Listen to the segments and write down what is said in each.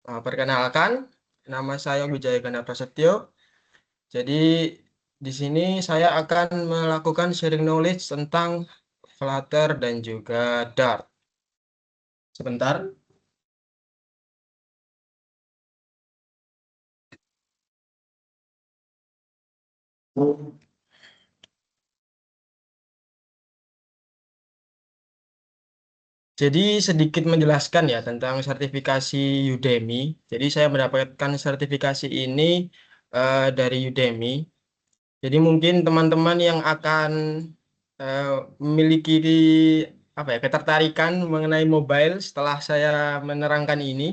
Perkenalkan, nama saya Wijaya Gana Prasetyo. Jadi di sini saya akan melakukan sharing knowledge tentang Flutter dan juga Dart. Sebentar. Jadi sedikit menjelaskan ya tentang sertifikasi Udemy. Jadi saya mendapatkan sertifikasi ini dari Udemy. Jadi mungkin teman-teman yang akan eh, memiliki apa ya ketertarikan mengenai mobile setelah saya menerangkan ini,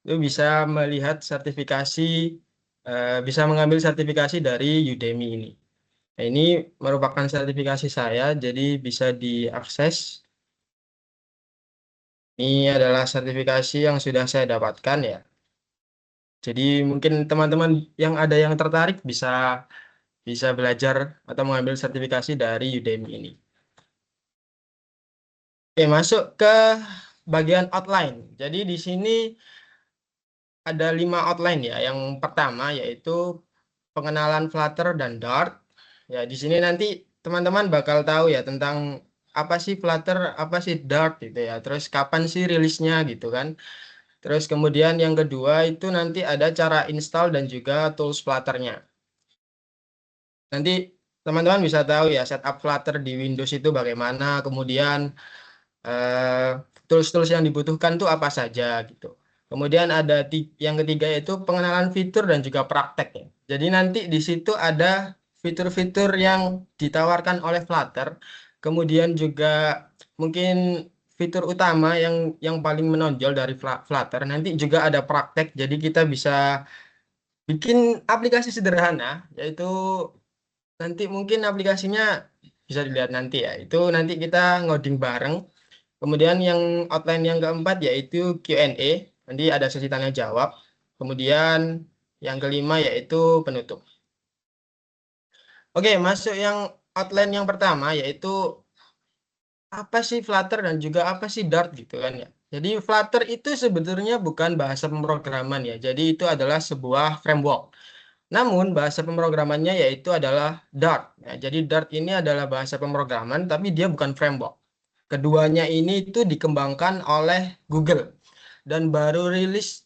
itu bisa melihat sertifikasi, bisa mengambil sertifikasi dari Udemy ini. Nah, ini merupakan sertifikasi saya, jadi bisa diakses. Ini adalah sertifikasi yang sudah saya dapatkan ya. Jadi mungkin teman-teman yang ada yang tertarik bisa bisa belajar atau mengambil sertifikasi dari Udemy ini. Oke, masuk ke bagian outline. Jadi di sini ada 5 outline ya. Yang pertama yaitu pengenalan Flutter dan Dart. Ya, di sini nanti teman-teman bakal tahu ya tentang apa sih Flutter, apa sih Dart gitu ya. Terus kapan sih rilisnya gitu kan. Terus kemudian yang kedua itu nanti ada cara install dan juga tools Flutter-nya. Nanti teman-teman bisa tahu ya setup Flutter di Windows itu bagaimana, kemudian eh, tools-tools yang dibutuhkan tuh apa saja gitu. Kemudian ada yang ketiga yaitu pengenalan fitur dan juga praktek ya. Jadi nanti di situ ada fitur-fitur yang ditawarkan oleh Flutter, kemudian juga mungkin fitur utama yang paling menonjol dari Flutter. Nanti juga ada praktek, jadi kita bisa bikin aplikasi sederhana, yaitu nanti mungkin aplikasinya bisa dilihat nanti ya. Itu nanti kita ngoding bareng. Kemudian yang outline yang keempat yaitu Q&A. Nanti ada sesi tanya jawab. Kemudian yang kelima yaitu penutup. Oke, masuk yang outline yang pertama yaitu apa sih Flutter dan juga apa sih Dart gitu kan ya. Jadi Flutter itu sebetulnya bukan bahasa pemrograman ya. Jadi itu adalah sebuah framework. Namun bahasa pemrogramannya yaitu adalah Dart. Ya, jadi Dart ini adalah bahasa pemrograman tapi dia bukan framework. Keduanya ini itu dikembangkan oleh Google dan baru rilis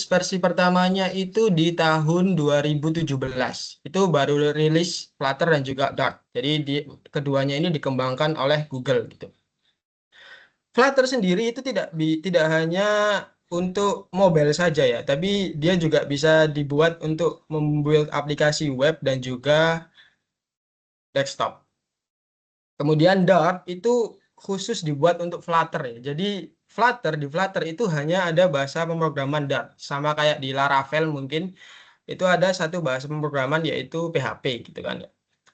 versi pertamanya itu di tahun 2017. Itu baru rilis Flutter dan juga Dart. Jadi keduanya ini dikembangkan oleh Google gitu. Flutter sendiri itu tidak hanya untuk mobile saja ya, tapi dia juga bisa dibuat untuk membuat aplikasi web dan juga desktop. Kemudian Dart itu khusus dibuat untuk Flutter ya. Jadi di Flutter itu hanya ada bahasa pemrograman Dart. Sama kayak di Laravel mungkin itu ada satu bahasa pemrograman yaitu PHP gitu kan ya.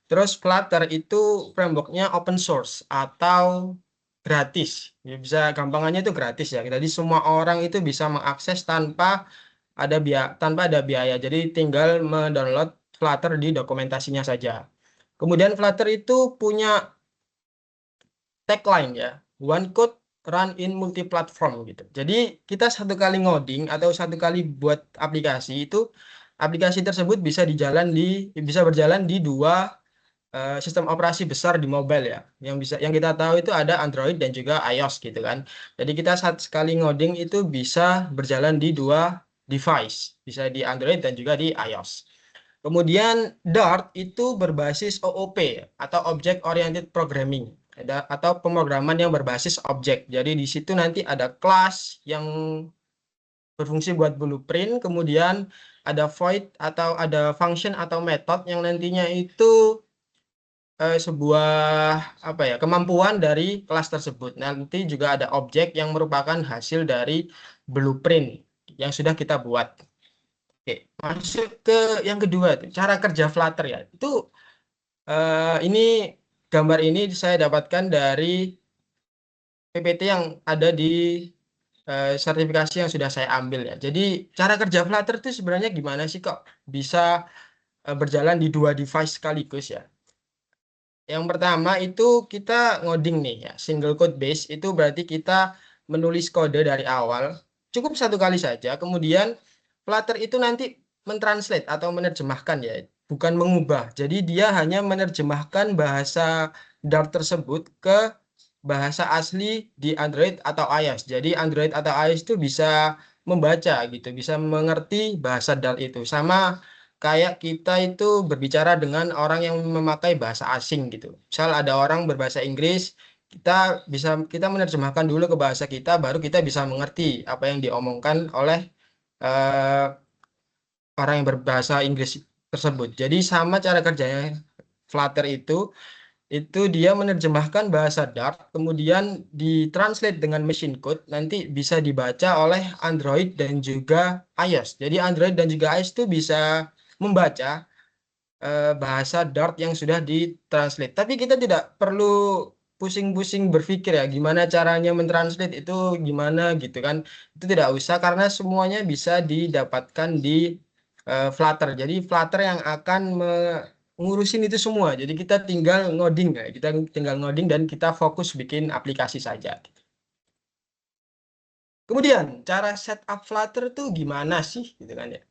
Terus Flutter itu frameworknya open source atau gratis. Ya, bisa gampangannya itu gratis ya. Jadi semua orang itu bisa mengakses tanpa ada biaya. Jadi tinggal mendownload Flutter di dokumentasinya saja. Kemudian Flutter itu punya tagline ya, one code run in multi platform gitu. Jadi kita satu kali ngoding atau satu kali buat aplikasi itu aplikasi tersebut bisa berjalan di dua sistem operasi besar di mobile ya. Yang kita tahu itu ada Android dan juga iOS gitu kan. Jadi kita saat sekali ngoding itu bisa berjalan di dua device, bisa di Android dan juga di iOS. Kemudian Dart itu berbasis OOP atau Object Oriented Programming atau pemrograman yang berbasis objek. Jadi di situ nanti ada kelas yang berfungsi buat blueprint, kemudian ada void atau ada function atau method yang nantinya itu sebuah apa ya kemampuan dari kelas tersebut. Nanti juga ada objek yang merupakan hasil dari blueprint yang sudah kita buat. Oke, masuk ke yang kedua, cara kerja Flutter ya. Ini gambar ini saya dapatkan dari PPT yang ada di sertifikasi yang sudah saya ambil ya. Jadi cara kerja Flutter itu sebenarnya gimana sih kok bisa berjalan di dua device sekaligus ya. Yang pertama itu kita ngoding nih ya, single code base itu berarti kita menulis kode dari awal. cukup satu kali saja. Kemudian Flutter itu nanti mentranslate atau menerjemahkan ya, bukan mengubah. Jadi dia hanya menerjemahkan bahasa Dart tersebut ke bahasa asli di Android atau iOS. Jadi Android atau iOS itu bisa membaca gitu, bisa mengerti bahasa Dart itu. Sama kayak kita itu berbicara dengan orang yang memakai bahasa asing gitu. Misal ada orang berbahasa Inggris, kita kita menerjemahkan dulu ke bahasa kita, baru kita bisa mengerti apa yang diomongkan oleh eh, orang yang berbahasa Inggris tersebut. Jadi sama cara kerjanya Flutter itu dia menerjemahkan bahasa Dart, kemudian ditranslate dengan machine code, nanti bisa dibaca oleh Android dan juga iOS. Jadi Android dan juga iOS itu bisa membaca bahasa Dart yang sudah ditranslate. Tapi kita tidak perlu pusing-pusing berpikir ya, gimana caranya mentranslate itu gimana gitu kan. Itu tidak usah karena semuanya bisa didapatkan di Flutter. Jadi Flutter yang akan ngurusin itu semua. Jadi kita tinggal ngoding ya. Kita tinggal ngoding dan kita fokus bikin aplikasi saja. Kemudian cara setup Flutter tuh gimana sih gitu kan ya.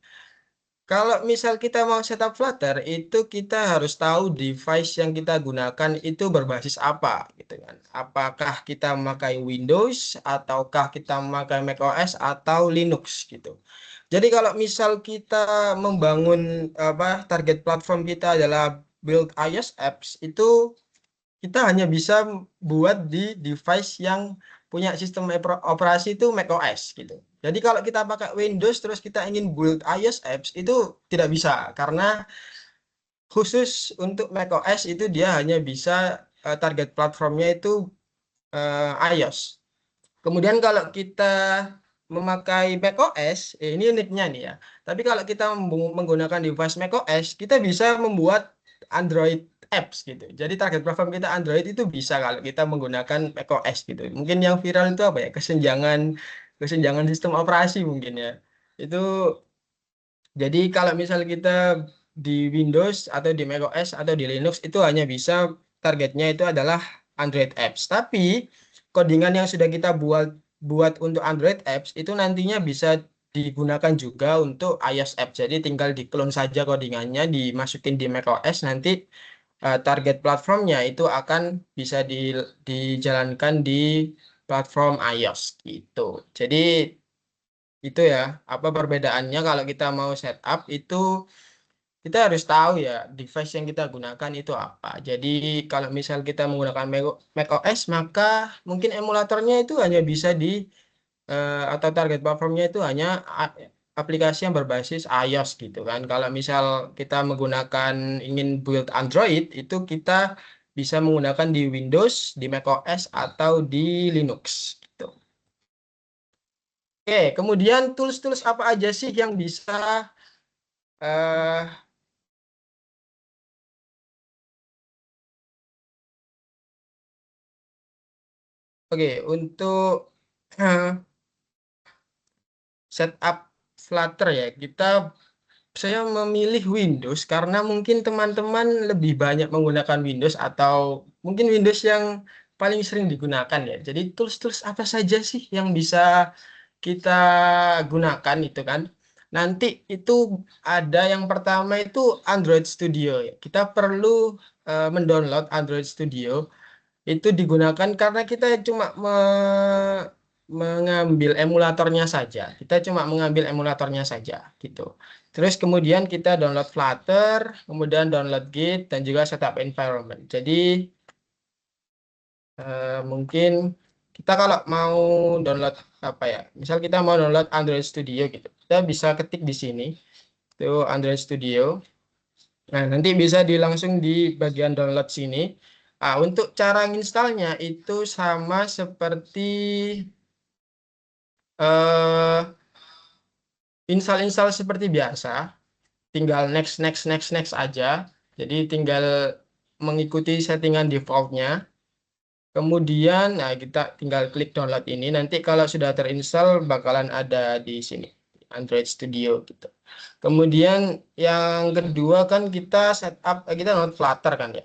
Kalau misal kita mau setup Flutter, itu kita harus tahu device yang kita gunakan itu berbasis apa, gitu kan. Apakah kita memakai Windows, ataukah kita memakai macOS atau Linux, gitu. Jadi kalau misal kita membangun target platform kita adalah build iOS apps, itu kita hanya bisa buat di device yang punya sistem operasi itu macOS gitu. Jadi kalau kita pakai Windows terus kita ingin build iOS apps itu tidak bisa karena khusus untuk macOS itu dia hanya bisa target platformnya itu iOS. Kemudian kalau kita memakai macOS, ini uniknya nih ya. Tapi kalau kita menggunakan device macOS, kita bisa membuat Android apps gitu. Jadi target platform kita Android itu bisa kalau kita menggunakan macOS gitu. Mungkin yang viral itu apa ya? Kesenjangan kesenjangan sistem operasi mungkin ya. Itu jadi kalau misal kita di Windows atau di macOS atau di Linux itu hanya bisa targetnya itu adalah Android apps. Tapi codingan yang sudah kita buat buat untuk Android apps itu nantinya bisa digunakan juga untuk iOS apps. Jadi tinggal diklon saja codingannya, dimasukin di macOS nanti target platformnya itu akan bisa dijalankan di platform iOS gitu. Jadi itu ya, apa perbedaannya kalau kita mau setup itu kita harus tahu ya device yang kita gunakan itu apa. Jadi kalau misal kita menggunakan macOS maka mungkin emulatornya itu hanya bisa atau target platformnya itu hanya aplikasi yang berbasis iOS gitu kan. Kalau misal kita menggunakan ingin build Android itu kita bisa menggunakan di Windows, di macOS atau di Linux gitu. Oke, kemudian tools-tools apa aja sih yang bisa eh oke untuk eh, setup Flutter ya, saya memilih Windows karena mungkin teman-teman lebih banyak menggunakan Windows atau mungkin Windows yang paling sering digunakan ya. Jadi tools-tools apa saja sih yang bisa kita gunakan itu kan? Nanti itu ada yang pertama itu Android Studio ya. Kita perlu mendownload Android Studio itu digunakan karena kita cuma mengambil emulatornya saja. Kita cuma mengambil emulatornya saja gitu. Terus kemudian kita download Flutter, kemudian download Git dan juga setup environment. Jadi mungkin kita kalau mau download apa ya? Misal kita mau download Android Studio gitu. Kita bisa ketik di sini itu Android Studio. Nah, nanti bisa langsung di bagian download sini. Untuk cara installnya itu sama seperti eh install-install seperti biasa. Tinggal next, next, next, next aja. Jadi tinggal mengikuti settingan defaultnya. Kemudian, nah kita tinggal klik download ini. Nanti kalau sudah terinstall bakalan ada di sini. Android Studio gitu. Kemudian yang kedua kan kita setup, kita download Flutter kan ya.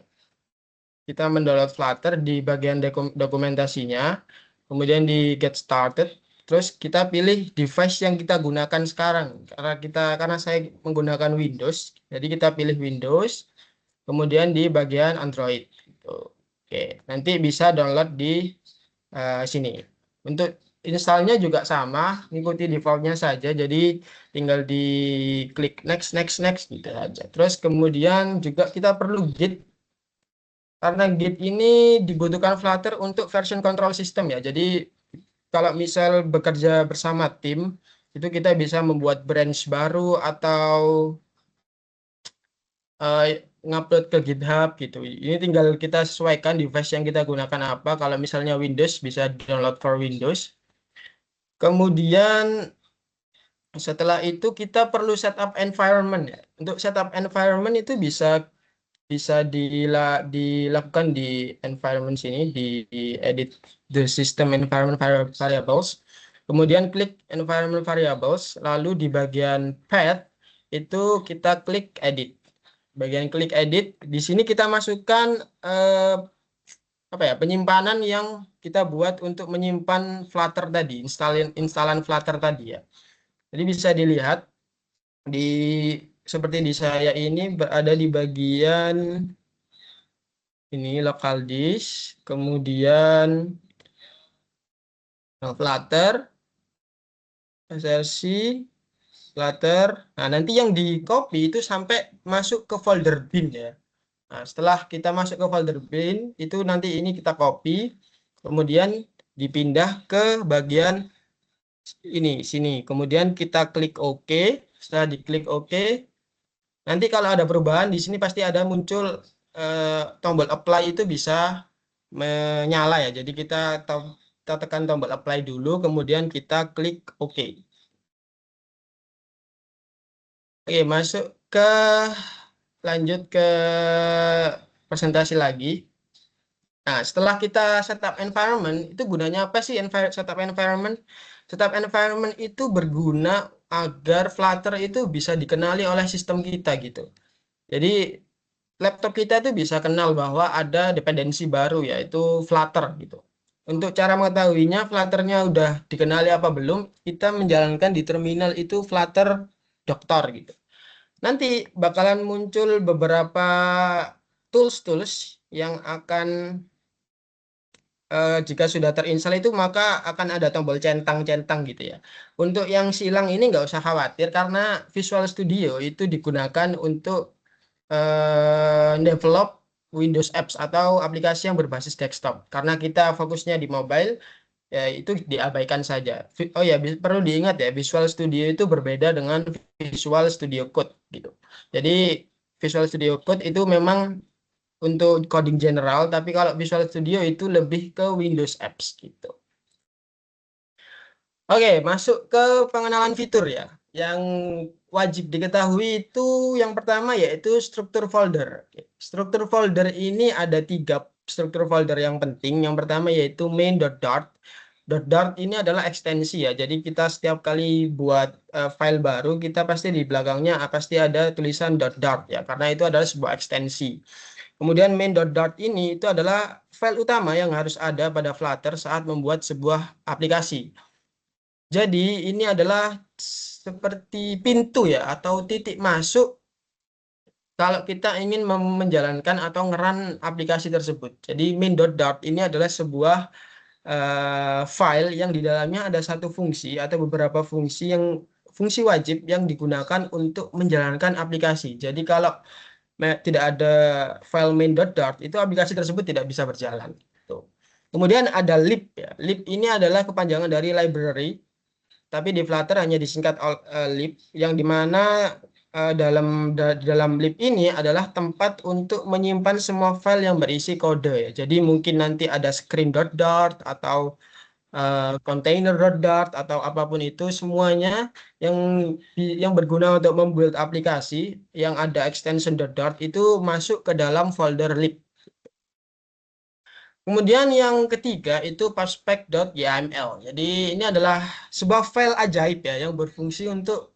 Kita mendownload Flutter di bagian dokumentasinya, kemudian di get started. Terus kita pilih device yang kita gunakan sekarang. Karena saya menggunakan Windows, jadi kita pilih Windows, kemudian di bagian Android. Gitu. Oke, nanti bisa download di sini. Untuk installnya juga sama, ikuti defaultnya saja. Jadi tinggal di klik next, next, next gitu aja. Terus kemudian juga kita perlu Git. Karena Git ini dibutuhkan Flutter untuk version control system ya. Jadi kalau misal bekerja bersama tim, itu kita bisa membuat branch baru atau eh, ngupload ke GitHub gitu. Ini tinggal kita sesuaikan device yang kita gunakan apa. Kalau misalnya Windows bisa download for Windows. Kemudian setelah itu kita perlu setup environment ya. Untuk setup environment itu bisa bisa dilakukan di environment sini di edit the system environment variables. Kemudian klik environment variables, lalu di bagian path itu kita klik edit. Bagian klik edit, di sini kita masukkan apa ya, penyimpanan yang kita buat untuk menyimpan Flutter tadi, instalan Flutter tadi ya. Jadi bisa dilihat di seperti di saya ini berada di bagian ini local disk, kemudian Flutter, src, Flutter. Nah, nanti yang di copy itu sampai masuk ke folder bin ya. Nah, setelah kita masuk ke folder bin, itu nanti ini kita copy, kemudian dipindah ke bagian ini, sini. Kemudian kita klik OK. Setelah diklik OK, nanti kalau ada perubahan di sini pasti ada muncul tombol apply itu bisa menyala ya. Jadi kita tekan tombol apply dulu, kemudian kita klik OK. Oke, lanjut ke presentasi lagi. Nah, setelah kita setup environment, itu gunanya apa sih setup environment? Setup environment itu berguna agar Flutter itu bisa dikenali oleh sistem kita gitu. Jadi laptop kita itu bisa kenal bahwa ada dependensi baru yaitu Flutter gitu. Untuk cara mengetahuinya Flutter-nya udah dikenali apa belum, kita menjalankan di terminal itu Flutter Doctor gitu. Nanti bakalan muncul beberapa tools-tools yang akan jika sudah terinstall itu maka akan ada tombol centang-centang gitu ya. Untuk yang silang ini nggak usah khawatir karena Visual Studio itu digunakan untuk develop Windows Apps atau aplikasi yang berbasis desktop. Karena kita fokusnya di mobile, ya itu diabaikan saja. Oh ya, perlu diingat ya, Visual Studio itu berbeda dengan Visual Studio Code gitu. Jadi Visual Studio Code itu memang untuk coding general, tapi kalau Visual Studio itu lebih ke Windows Apps gitu. Oke, masuk ke pengenalan fitur ya. Yang wajib diketahui itu yang pertama yaitu struktur folder. Struktur folder ini ada 3 struktur folder yang penting. Yang pertama yaitu main.dart. Dart ini adalah ekstensi ya. Jadi kita setiap kali buat file baru, kita pasti di belakangnya pasti ada tulisan .dart ya, karena itu adalah sebuah ekstensi. Kemudian main.dart ini itu adalah file utama yang harus ada pada Flutter saat membuat sebuah aplikasi. Jadi ini adalah seperti pintu ya atau titik masuk kalau kita ingin menjalankan atau ngeran aplikasi tersebut. Jadi main.dart ini adalah sebuah file yang di dalamnya ada satu fungsi atau beberapa fungsi wajib yang digunakan untuk menjalankan aplikasi. Jadi kalau tidak ada file main.dart itu aplikasi tersebut tidak bisa berjalan. Tuh. Kemudian ada lib ya. Lib ini adalah kepanjangan dari library, tapi di Flutter hanya disingkat lib, yang dimana dalam lib ini adalah tempat untuk menyimpan semua file yang berisi kode ya. Jadi mungkin nanti ada screen.dart atau container.dart atau apapun itu, semuanya yang yang berguna untuk membuat aplikasi yang ada extension .dart itu masuk ke dalam folder lib. Kemudian yang ketiga itu prospect.yml. Jadi ini adalah sebuah file ajaib ya yang berfungsi untuk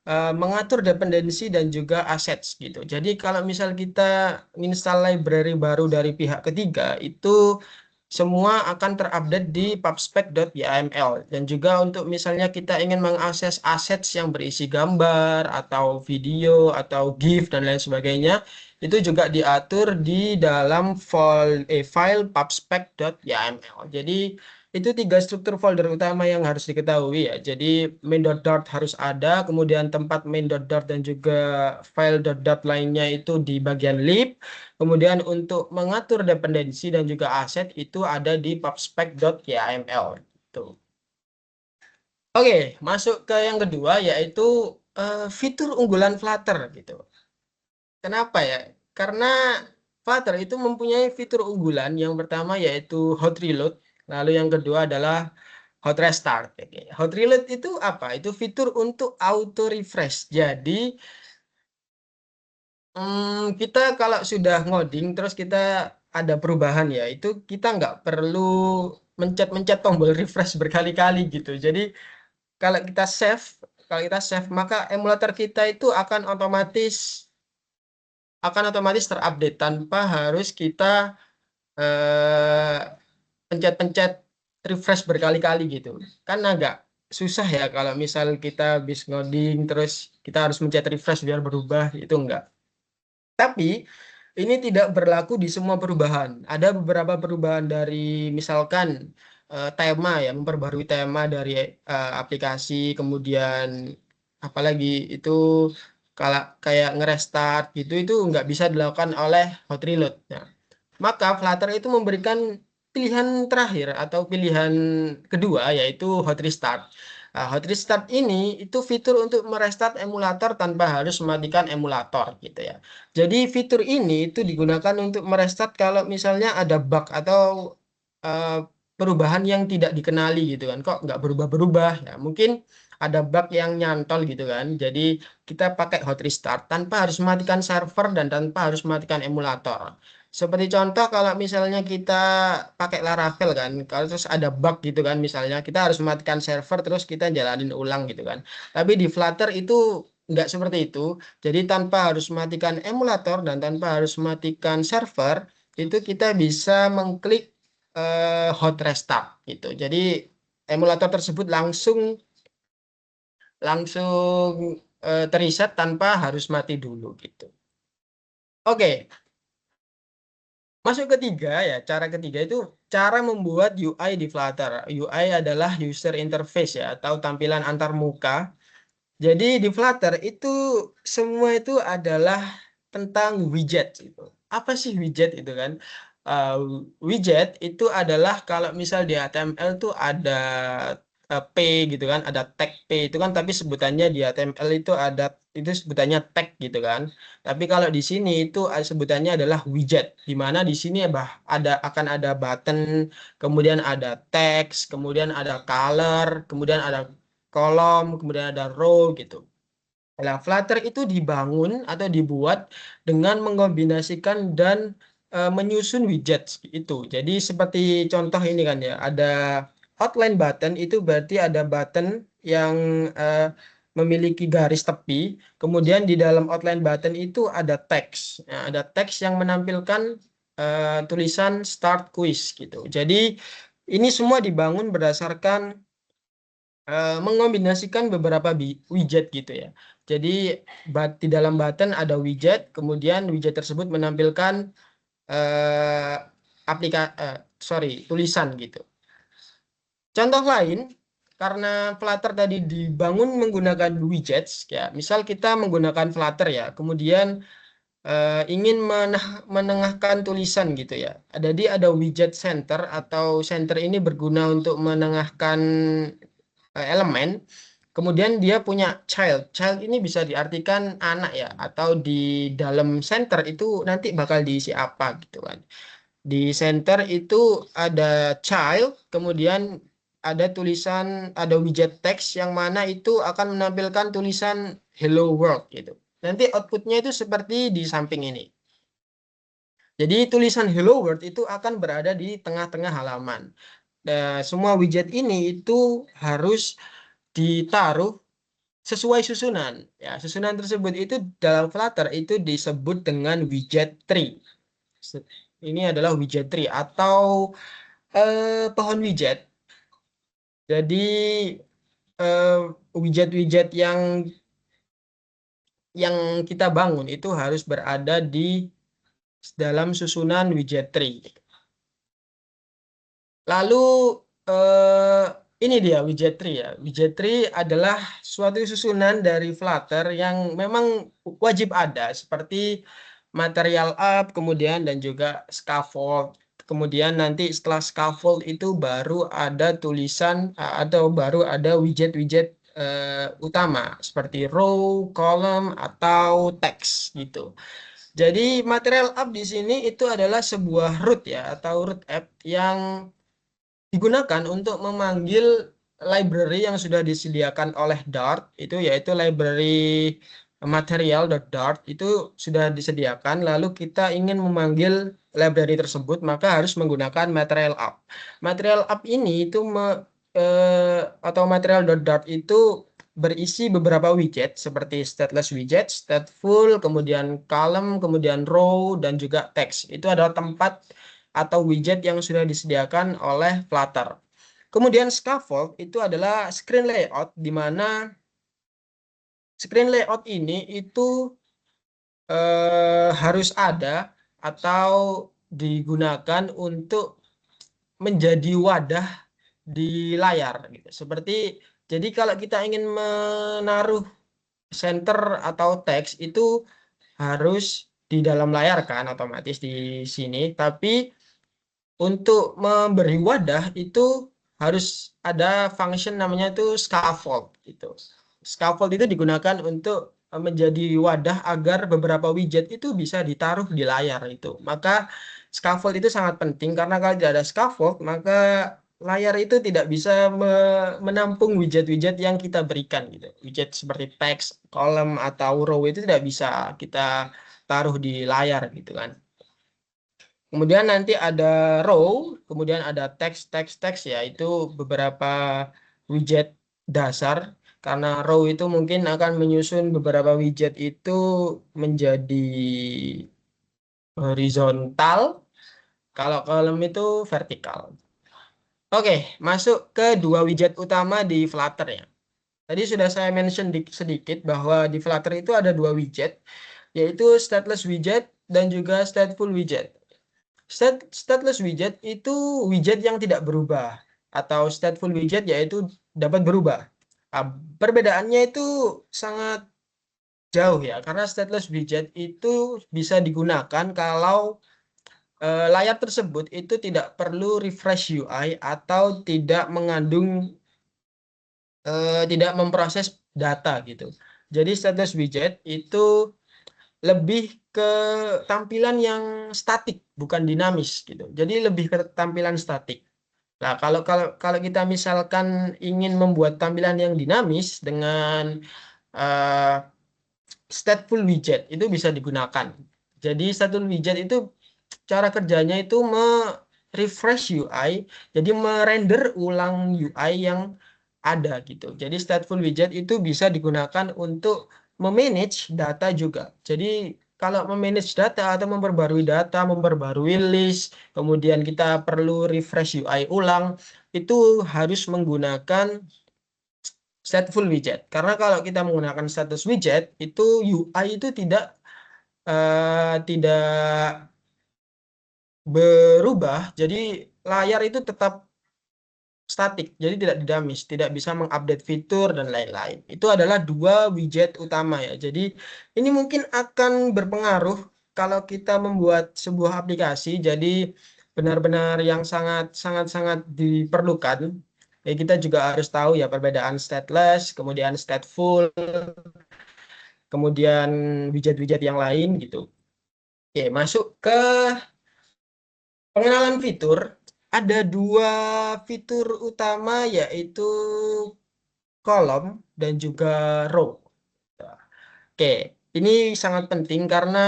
mengatur dependensi dan juga assets gitu. Jadi kalau misal kita install library baru dari pihak ketiga itu semua akan terupdate di pubspec.yml. Dan juga untuk misalnya kita ingin mengakses assets yang berisi gambar atau video atau GIF dan lain sebagainya, itu juga diatur di dalam file pubspec.yml. Jadi itu tiga struktur folder utama yang harus diketahui ya. Jadi main.dart harus ada, kemudian tempat main.dart dan juga file.dart lainnya itu di bagian lib. Kemudian untuk mengatur dependensi dan juga aset itu ada di pubspec.yml. Tuh. Oke, masuk ke yang kedua yaitu fitur unggulan Flutter gitu. Kenapa ya? Karena Flutter itu mempunyai fitur unggulan. Yang pertama yaitu hot reload, lalu yang kedua adalah hot restart. Oke. Hot reload itu apa? Itu fitur untuk auto refresh. Jadi kita kalau sudah ngoding terus kita ada perubahan ya, itu kita nggak perlu mencet-mencet tombol refresh berkali-kali gitu. Jadi kalau kita save, maka emulator kita itu akan otomatis terupdate tanpa harus kita eh, pencet-pencet refresh berkali-kali gitu. Kan agak susah ya kalau misal kita habis ngoding terus kita harus mencet refresh biar berubah, itu enggak. Tapi ini tidak berlaku di semua perubahan. Ada beberapa perubahan dari misalkan tema ya, memperbarui tema dari aplikasi, kemudian apalagi itu kalau kayak ngerestart gitu itu nggak bisa dilakukan oleh hot reload. Nah, maka Flutter itu memberikan pilihan terakhir atau pilihan kedua yaitu hot restart. Nah, hot restart ini itu fitur untuk merestart emulator tanpa harus mematikan emulator gitu ya. Jadi fitur ini itu digunakan untuk merestart kalau misalnya ada bug atau eh, perubahan yang tidak dikenali gitu kan. Kok nggak berubah-berubah ya. Mungkin ada bug yang nyantol gitu kan. Jadi kita pakai hot restart tanpa harus mematikan server dan tanpa harus mematikan emulator. Seperti contoh kalau misalnya kita pakai Laravel kan, kalau terus ada bug gitu kan, misalnya kita harus mematikan server terus kita jalanin ulang gitu kan. Tapi di Flutter itu nggak seperti itu. Jadi tanpa harus mematikan emulator dan tanpa harus mematikan server, itu kita bisa mengklik hot restart gitu. Jadi emulator tersebut langsung langsung teriset tanpa harus mati dulu gitu. Oke, masuk ketiga ya, cara ketiga itu cara membuat UI di Flutter. UI adalah user interface ya, atau tampilan antar muka. Jadi di Flutter itu semua itu adalah tentang widget gitu. Apa sih widget itu kan? Uh, Widget itu adalah kalau misal di HTML tuh ada P gitu kan, ada tag P itu kan, tapi sebutannya di HTML itu sebutannya tag gitu kan. Tapi kalau di sini itu sebutannya adalah widget, di mana di sini akan ada button, kemudian ada text, kemudian ada color, kemudian ada kolom, kemudian ada row gitu. Nah, Flutter itu dibangun atau dibuat dengan mengombinasikan dan menyusun widget itu. Jadi seperti contoh ini kan ya, ada outline button itu berarti ada button yang eh, memiliki garis tepi. Kemudian di dalam outline button itu ada teks. Nah, ada teks yang menampilkan tulisan start quiz gitu. Jadi ini semua dibangun berdasarkan mengombinasikan beberapa widget gitu ya. Jadi di dalam button ada widget, kemudian widget tersebut menampilkan eh, tulisan gitu. Contoh lain, karena Flutter tadi dibangun menggunakan widgets, ya, misal kita menggunakan Flutter ya, kemudian ingin menengahkan tulisan gitu ya. Jadi ada widget center atau center ini berguna untuk menengahkan elemen. Kemudian dia punya child. Child ini bisa diartikan anak ya, atau di dalam center itu nanti bakal diisi apa gitu kan. Di center itu ada child, kemudian ada widget text yang mana itu akan menampilkan tulisan hello world gitu. Nanti outputnya itu seperti di samping ini. Jadi tulisan hello world itu akan berada di tengah-tengah halaman. Semua widget ini itu harus ditaruh sesuai susunan. Ya, susunan tersebut itu dalam Flutter itu disebut dengan widget tree. Ini adalah widget tree atau pohon widget. Jadi eh, widget-widget yang kita bangun itu harus berada di dalam susunan widget tree. Lalu eh, ini dia widget tree ya. Widget tree adalah suatu susunan dari Flutter yang memang wajib ada seperti material up, kemudian dan juga scaffold. Kemudian nanti setelah scaffold itu baru ada tulisan atau baru ada widget-widget utama seperti row, column atau text gitu. Jadi material up di sini itu adalah sebuah root ya atau root app yang digunakan untuk memanggil library yang sudah disediakan oleh Dart itu yaitu library material.dart itu sudah disediakan lalu kita ingin memanggil library tersebut maka harus menggunakan material up. Material up ini itu atau material.dart itu berisi beberapa widget seperti stateless widget, stateful, kemudian column, kemudian row dan juga text. Itu adalah tempat atau widget yang sudah disediakan oleh Flutter. Kemudian scaffold itu adalah screen layout di mana screen layout ini itu harus ada atau digunakan untuk menjadi wadah di layar gitu. Seperti jadi kalau kita ingin menaruh center atau teks itu harus di dalam layar kan otomatis di sini, tapi untuk memberi wadah itu harus ada function namanya itu scaffold gitu. Scaffold itu digunakan untuk menjadi wadah agar beberapa widget itu bisa ditaruh di layar itu. Maka scaffold itu sangat penting karena kalau tidak ada scaffold maka layar itu tidak bisa menampung widget-widget yang kita berikan gitu. Widget seperti text, column atau row itu tidak bisa kita taruh di layar gitu kan. Kemudian nanti ada row, kemudian ada teks ya, itu beberapa widget dasar. Karena row itu mungkin akan menyusun beberapa widget itu menjadi horizontal, kalau column itu vertikal. Oke, masuk ke dua widget utama di Flutter ya. Tadi sudah saya mention sedikit bahwa di Flutter itu ada dua widget, yaitu stateless widget dan juga stateful widget. Stateless widget itu widget yang tidak berubah atau stateful widget yaitu dapat berubah. Ah, perbedaannya itu sangat jauh ya karena stateless widget itu bisa digunakan kalau layar tersebut itu tidak perlu refresh UI atau tidak mengandung tidak memproses data gitu. Jadi stateless widget itu lebih ke tampilan yang statik bukan dinamis gitu. Jadi lebih ke tampilan statik. Nah, kalau kita misalkan ingin membuat tampilan yang dinamis dengan uh, stateful widget itu bisa digunakan. Jadi stateful widget itu cara kerjanya itu refresh UI, jadi merender ulang UI yang ada gitu. Jadi stateful widget itu bisa digunakan untuk memanage data juga. Jadi kalau memanage data atau memperbarui data, memperbarui list, kemudian kita perlu refresh UI ulang, itu harus menggunakan stateful widget. Karena kalau kita menggunakan status widget, itu UI itu tidak berubah, jadi layar itu tetap statik, jadi tidak dinamis, tidak bisa mengupdate fitur dan lain-lain. Itu adalah dua widget utama ya. Jadi ini mungkin akan berpengaruh kalau kita membuat sebuah aplikasi. Jadi benar-benar yang sangat sangat sangat diperlukan. Ya, kita juga harus tahu ya perbedaan stateless, kemudian stateful, kemudian widget-widget yang lain gitu. Oke, masuk ke pengenalan fitur. Ada dua fitur utama yaitu kolom dan juga row. Oke, ini sangat penting karena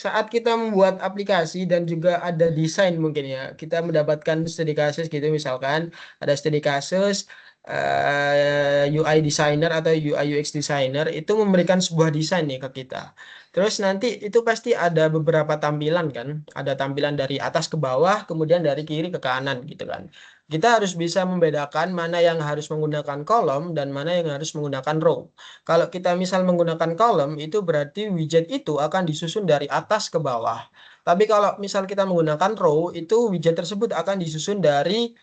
saat kita membuat aplikasi dan juga ada desain mungkin ya, kita mendapatkan studi kasus gitu misalkan ada studi kasus UI designer atau UI UX designer itu memberikan sebuah desain nih ke kita. Terus nanti itu pasti ada beberapa tampilan kan, ada tampilan dari atas ke bawah, kemudian dari kiri ke kanan gitu kan. Kita harus bisa membedakan mana yang harus menggunakan kolom dan mana yang harus menggunakan row. Kalau kita misal menggunakan kolom, itu berarti widget itu akan disusun dari atas ke bawah. Tapi kalau misal kita menggunakan row, itu widget tersebut akan disusun dari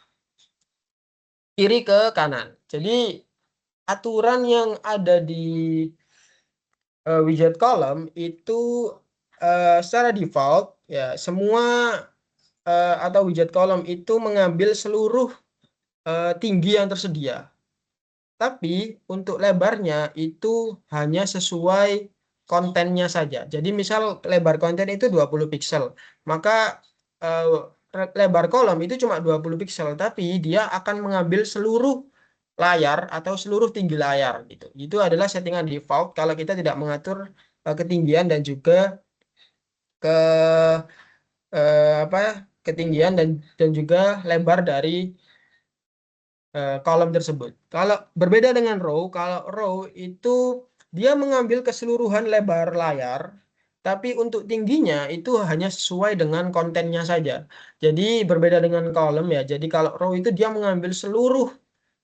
kiri ke kanan. Jadi aturan yang ada di widget kolom itu secara default ya semua atau widget kolom itu mengambil seluruh tinggi yang tersedia. Tapi untuk lebarnya itu hanya sesuai kontennya saja. Jadi misal lebar konten itu 20 piksel, maka eh, lebar kolom itu cuma 20 piksel, tapi dia akan mengambil seluruh layar atau seluruh tinggi layar gitu. Itu adalah settingan default kalau kita tidak mengatur ketinggian dan juga ke apa ketinggian dan juga lebar dari kolom tersebut. Kalau berbeda dengan row, kalau row itu dia mengambil keseluruhan lebar layar, tapi untuk tingginya itu hanya sesuai dengan kontennya saja. Jadi berbeda dengan kolom ya. Jadi kalau row itu dia mengambil seluruh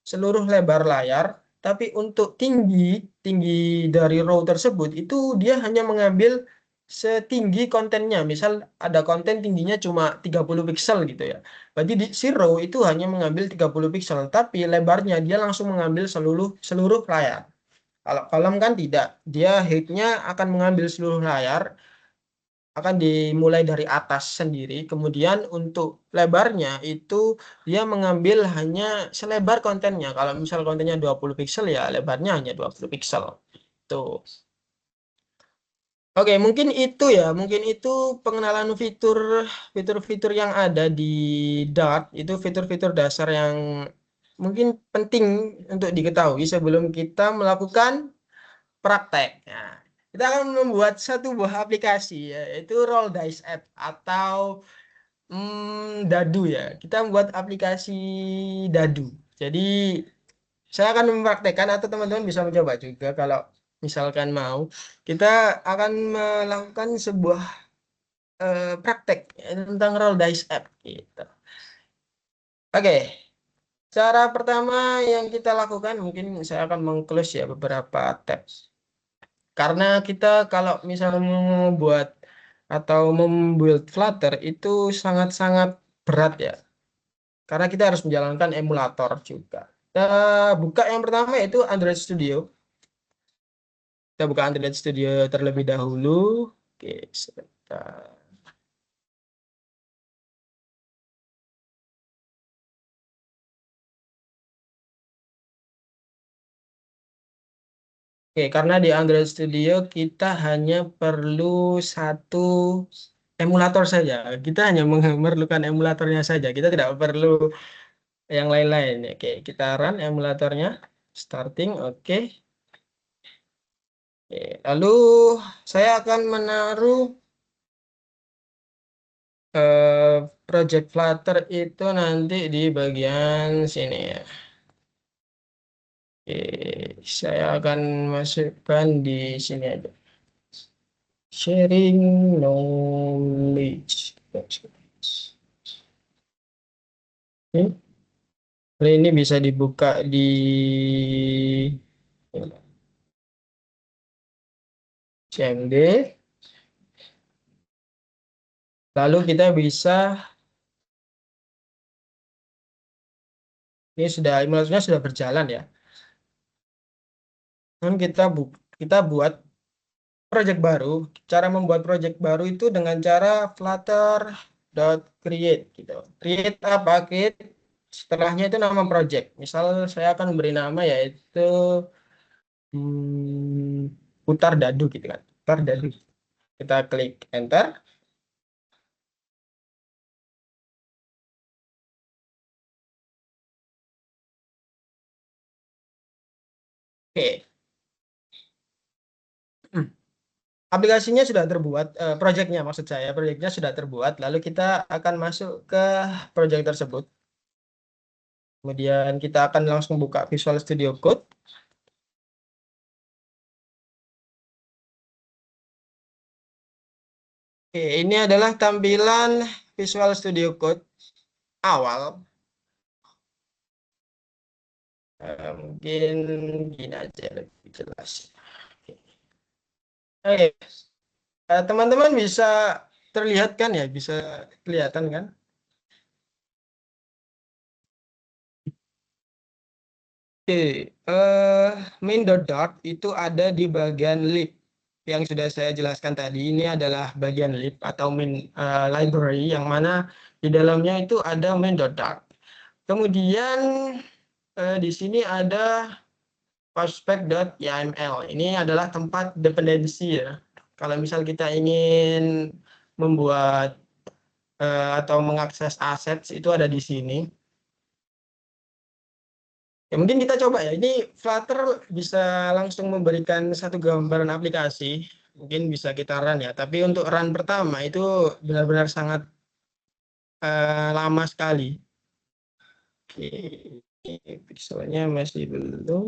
seluruh lebar layar, tapi untuk tinggi tinggi dari row tersebut itu dia hanya mengambil setinggi kontennya. Misal ada konten tingginya cuma 30 piksel gitu ya. Berarti di si row itu hanya mengambil 30 piksel, tapi lebarnya dia langsung mengambil seluruh seluruh layar. Kalau kolom kan tidak, dia height-nya akan mengambil seluruh layar, akan dimulai dari atas sendiri. Kemudian untuk lebarnya itu dia mengambil hanya selebar kontennya. Kalau misal kontennya 20 piksel ya lebarnya hanya 20 piksel. Tuh. Oke, mungkin itu ya, mungkin itu pengenalan fitur-fitur yang ada di Dart, itu fitur-fitur dasar yang mungkin penting untuk diketahui sebelum kita melakukan praktek. Nah, kita akan membuat satu buah aplikasi, yaitu Roll Dice App atau Dadu ya. Kita membuat aplikasi Dadu. Jadi saya akan mempraktekkan atau teman-teman bisa mencoba juga kalau misalkan mau. Kita akan melakukan sebuah praktek tentang Roll Dice App gitu. Oke, cara pertama yang kita lakukan mungkin saya akan meng-close ya beberapa tabs. Karena kita kalau misalnya membuat atau membuild Flutter itu sangat-sangat berat ya. Karena kita harus menjalankan emulator juga. Kita buka yang pertama yaitu Android Studio. Kita buka Android Studio terlebih dahulu. Oke, sebentar. Oke, karena di Android Studio kita hanya perlu satu emulator saja. Kita hanya memerlukan emulatornya saja. Kita tidak perlu yang lain-lain. Oke, kita run emulatornya. Starting, oke. Oke, lalu saya akan menaruh project Flutter itu nanti di bagian sini ya. Oke, saya akan masukkan di sini aja. Sharing knowledge. Oke. Ini bisa dibuka di CMD. Lalu kita bisa, ini sudah emulatornya sudah berjalan ya. Dan kita buat project baru. Cara membuat project baru itu dengan cara flutter.create gitu. Create apa? Create setelahnya itu nama project. Misal saya akan beri nama yaitu putar dadu gitu kan. Putar dadu. Kita klik enter. Oke. Aplikasinya sudah terbuat, projectnya maksud saya, projectnya sudah terbuat. Lalu kita akan masuk ke project tersebut. Kemudian kita akan langsung buka Visual Studio Code. Oke, ini adalah tampilan Visual Studio Code awal. Mungkin gini aja lebih jelas. Oke, teman-teman bisa terlihat kan ya? Bisa kelihatan kan? Oke, main.dart itu ada di bagian lib yang sudah saya jelaskan tadi. Ini adalah bagian lib atau main library yang mana di dalamnya itu ada main.dart. Kemudian di sini ada prospect.yml. Ini adalah tempat dependensi ya. Kalau misal kita ingin membuat atau mengakses aset itu ada di sini. Ya, mungkin kita coba ya. Ini Flutter bisa langsung memberikan satu gambaran aplikasi. Mungkin bisa kita run ya. Tapi untuk run pertama itu benar-benar sangat lama sekali. Oke, pixelnya masih belum.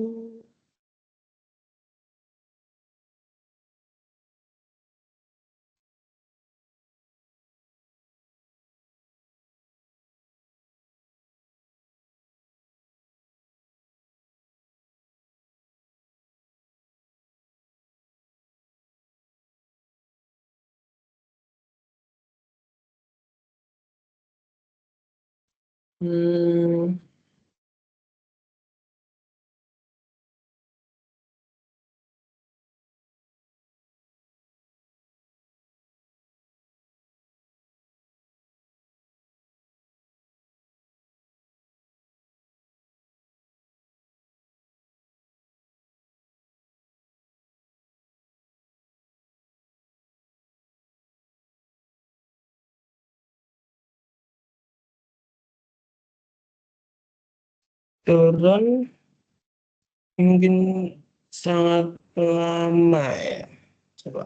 Hmm, turun mungkin sangat lama ya. Coba.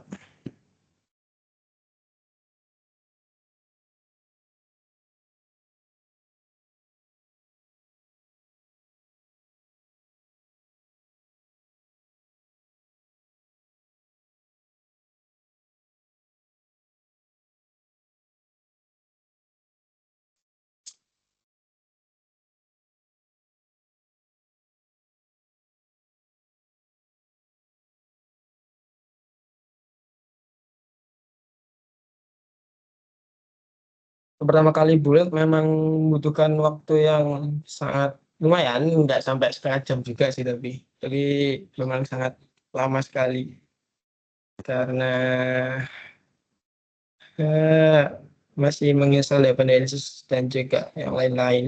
Pertama kali build memang membutuhkan waktu yang sangat lumayan, nggak sampai setengah jam juga sih, tapi memang sangat lama sekali karena eh, masih menginstal dependencies dan juga yang lain-lain.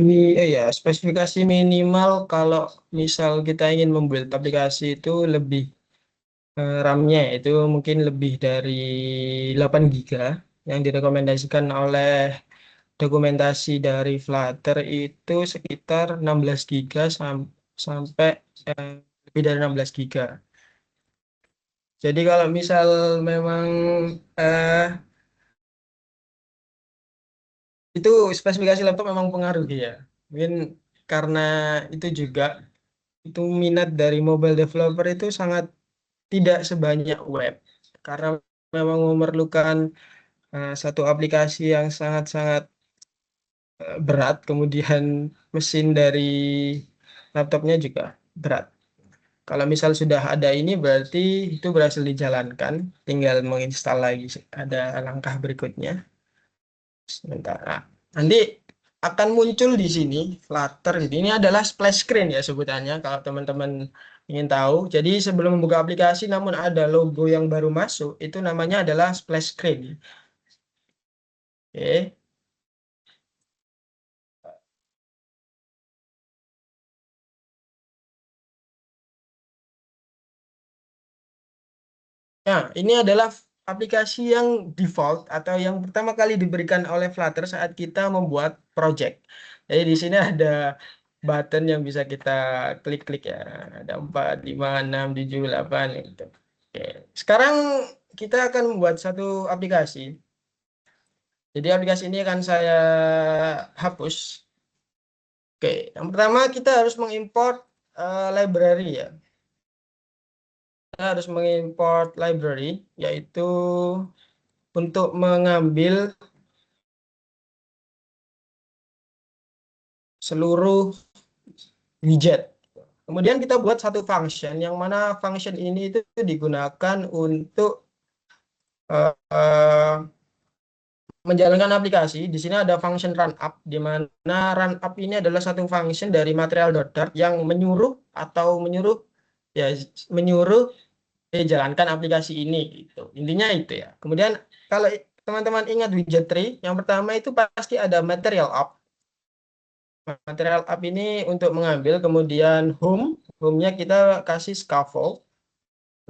Ini ya spesifikasi minimal kalau misal kita ingin membuat aplikasi itu lebih RAM-nya itu mungkin lebih dari 8 GB yang direkomendasikan oleh dokumentasi dari Flutter itu sekitar 16 GB sampai eh, lebih dari 16 GB. Jadi kalau misal memang eh, itu spesifikasi laptop memang pengaruh ya. Mungkin karena itu juga itu minat dari mobile developer itu sangat tidak sebanyak web karena memang memerlukan satu aplikasi yang sangat-sangat berat, kemudian mesin dari laptopnya juga berat. Kalau misal sudah ada ini berarti itu berhasil dijalankan, tinggal menginstal lagi. Ada langkah berikutnya. Sementara nanti akan muncul di sini Flutter. Ini adalah splash screen ya sebutannya kalau teman-teman ingin tahu. Jadi sebelum membuka aplikasi namun ada logo yang baru masuk, itu namanya adalah splash screen. Oke. Nah, ini adalah aplikasi yang default atau yang pertama kali diberikan oleh Flutter saat kita membuat project. Jadi di sini ada button yang bisa kita klik-klik ya. Ada 4, 5, 6, 7, 8 gitu. Oke. Sekarang kita akan membuat satu aplikasi. Jadi aplikasi ini akan saya hapus. Oke, yang pertama kita harus mengimport library ya. Kita harus mengimport library yaitu untuk mengambil seluruh widget. Kemudian kita buat satu function yang mana function ini itu digunakan untuk uh, menjalankan aplikasi. Di sini ada function run up, di mana run up ini adalah satu function dari material.dart yang menyuruh ya menyuruh jalankan aplikasi ini gitu. Intinya itu ya. Kemudian kalau teman-teman ingat widget tree, yang pertama itu pasti ada material up. Material up ini untuk mengambil, kemudian home-nya kita kasih scaffold.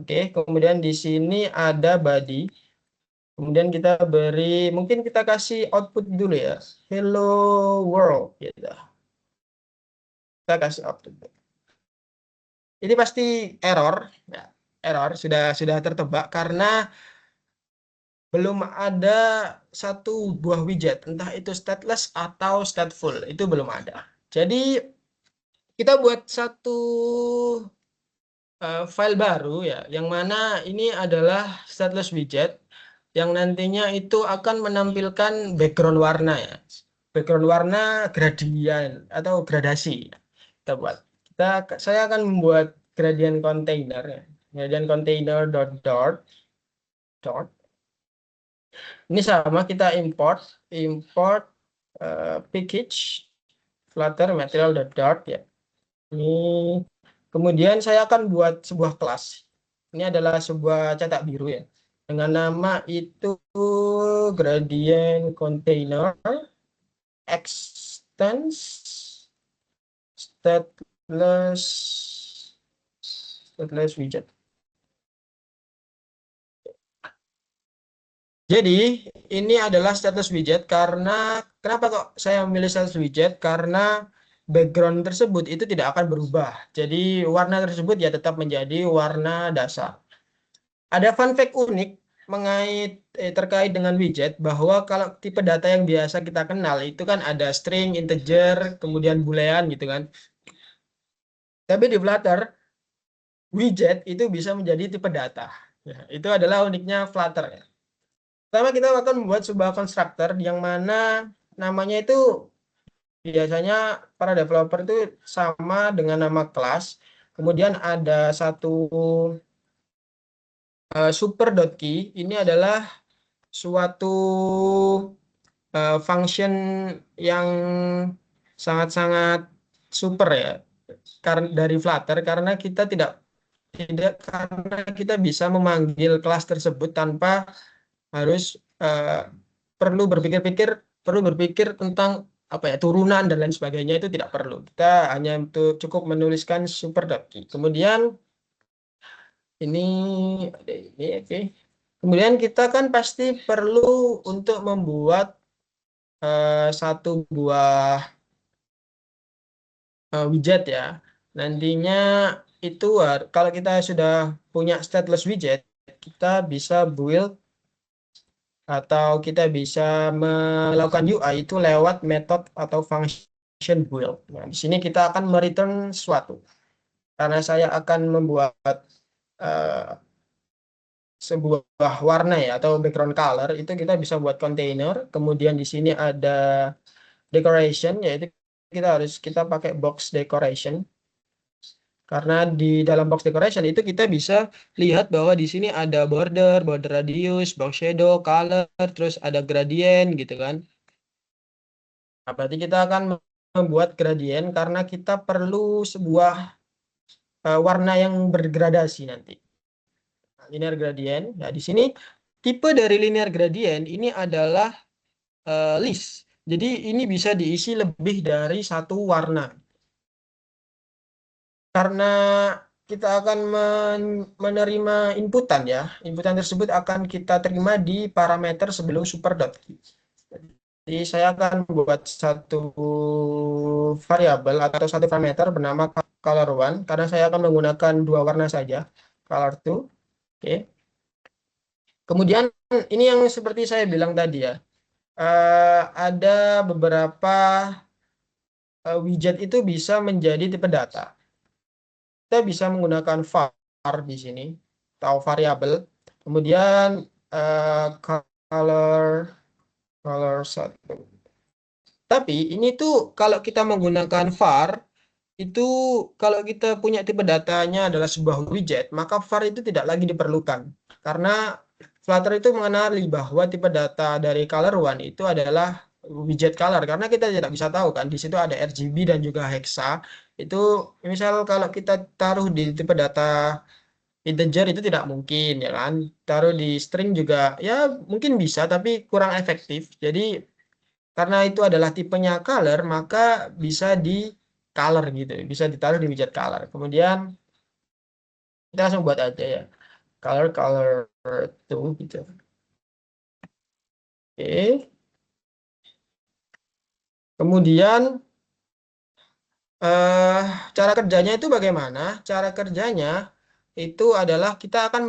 Oke, kemudian di sini ada body. Kemudian kita beri, mungkin kita kasih output dulu ya. Hello world gitu. Kita kasih output. Ini pasti error, ya. Error sudah tertebak karena belum ada satu buah widget, entah itu stateless atau stateful, itu belum ada. Jadi kita buat satu file baru ya, yang mana ini adalah stateless widget yang nantinya itu akan menampilkan background warna ya. Background warna gradient atau gradasi. Kita buat. Saya akan membuat gradient container ya. Gradient container dot dot. Ini sama kita import package flutter material dot ya. Ini kemudian saya akan buat sebuah kelas. Ini adalah sebuah cetak biru ya. Dengan nama itu gradient container extends stateless widget. Jadi ini adalah status widget karena kenapa kok saya memilih status widget? Karena background tersebut itu tidak akan berubah. Jadi warna tersebut ya tetap menjadi warna dasar. Ada fun fact unik terkait dengan widget bahwa kalau tipe data yang biasa kita kenal itu kan ada string, integer, kemudian boolean gitu kan. Tapi di Flutter widget itu bisa menjadi tipe data. Ya, itu adalah uniknya Flutter ya. Pertama kita akan membuat sebuah konstruktor yang mana namanya itu biasanya para developer itu sama dengan nama kelas. Kemudian ada satu super.key. Ini adalah suatu function yang sangat-sangat super ya karena dari Flutter karena kita tidak karena kita bisa memanggil kelas tersebut tanpa harus perlu berpikir tentang apa ya turunan dan lain sebagainya itu tidak perlu. Kita hanya cukup menuliskan super.key. Kemudian ini ada ini oke. Kemudian kita kan pasti perlu untuk membuat satu buah widget ya. Nantinya itu kalau kita sudah punya stateless widget, kita bisa build atau kita bisa melakukan UI itu lewat metode atau function build. Nah, di sini kita akan mereturn sesuatu. Karena saya akan membuat uh, sebuah warna ya atau background color itu kita bisa buat container. Kemudian di sini ada decoration, yaitu kita pakai box decoration. Karena di dalam box decoration itu kita bisa lihat bahwa di sini ada border radius, box shadow, color, terus ada gradient gitu kan. Nah, berarti kita akan membuat gradient karena kita perlu sebuah warna yang bergradasi nanti. Nah, linear gradient. Nah, di sini tipe dari linear gradient ini adalah list. Jadi ini bisa diisi lebih dari satu warna. Karena kita akan menerima inputan ya. Inputan tersebut akan kita terima di parameter sebelum superdot. Jadi saya akan buat satu variabel atau satu parameter bernama color one karena saya akan menggunakan dua warna saja, color two. Oke. Kemudian ini yang seperti saya bilang tadi ya. Ada beberapa widget itu bisa menjadi tipe data. Kita bisa menggunakan var di sini atau variabel. Kemudian color satu. Tapi ini tuh kalau kita menggunakan var itu kalau kita punya tipe datanya adalah sebuah widget, maka var itu tidak lagi diperlukan. Karena Flutter itu mengenali bahwa tipe data dari color one itu adalah widget color karena kita tidak bisa tahu kan di situ ada RGB dan juga hexa. Itu misal kalau kita taruh di tipe data integer itu tidak mungkin ya kan. Taruh di string juga ya mungkin bisa tapi kurang efektif. Jadi karena itu adalah tipenya color, maka bisa di color gitu, bisa ditaruh di widget color. Kemudian kita langsung buat aja ya, color tuh gitu. Oke. Kemudian eh, cara kerjanya itu bagaimana? Cara kerjanya itu adalah kita akan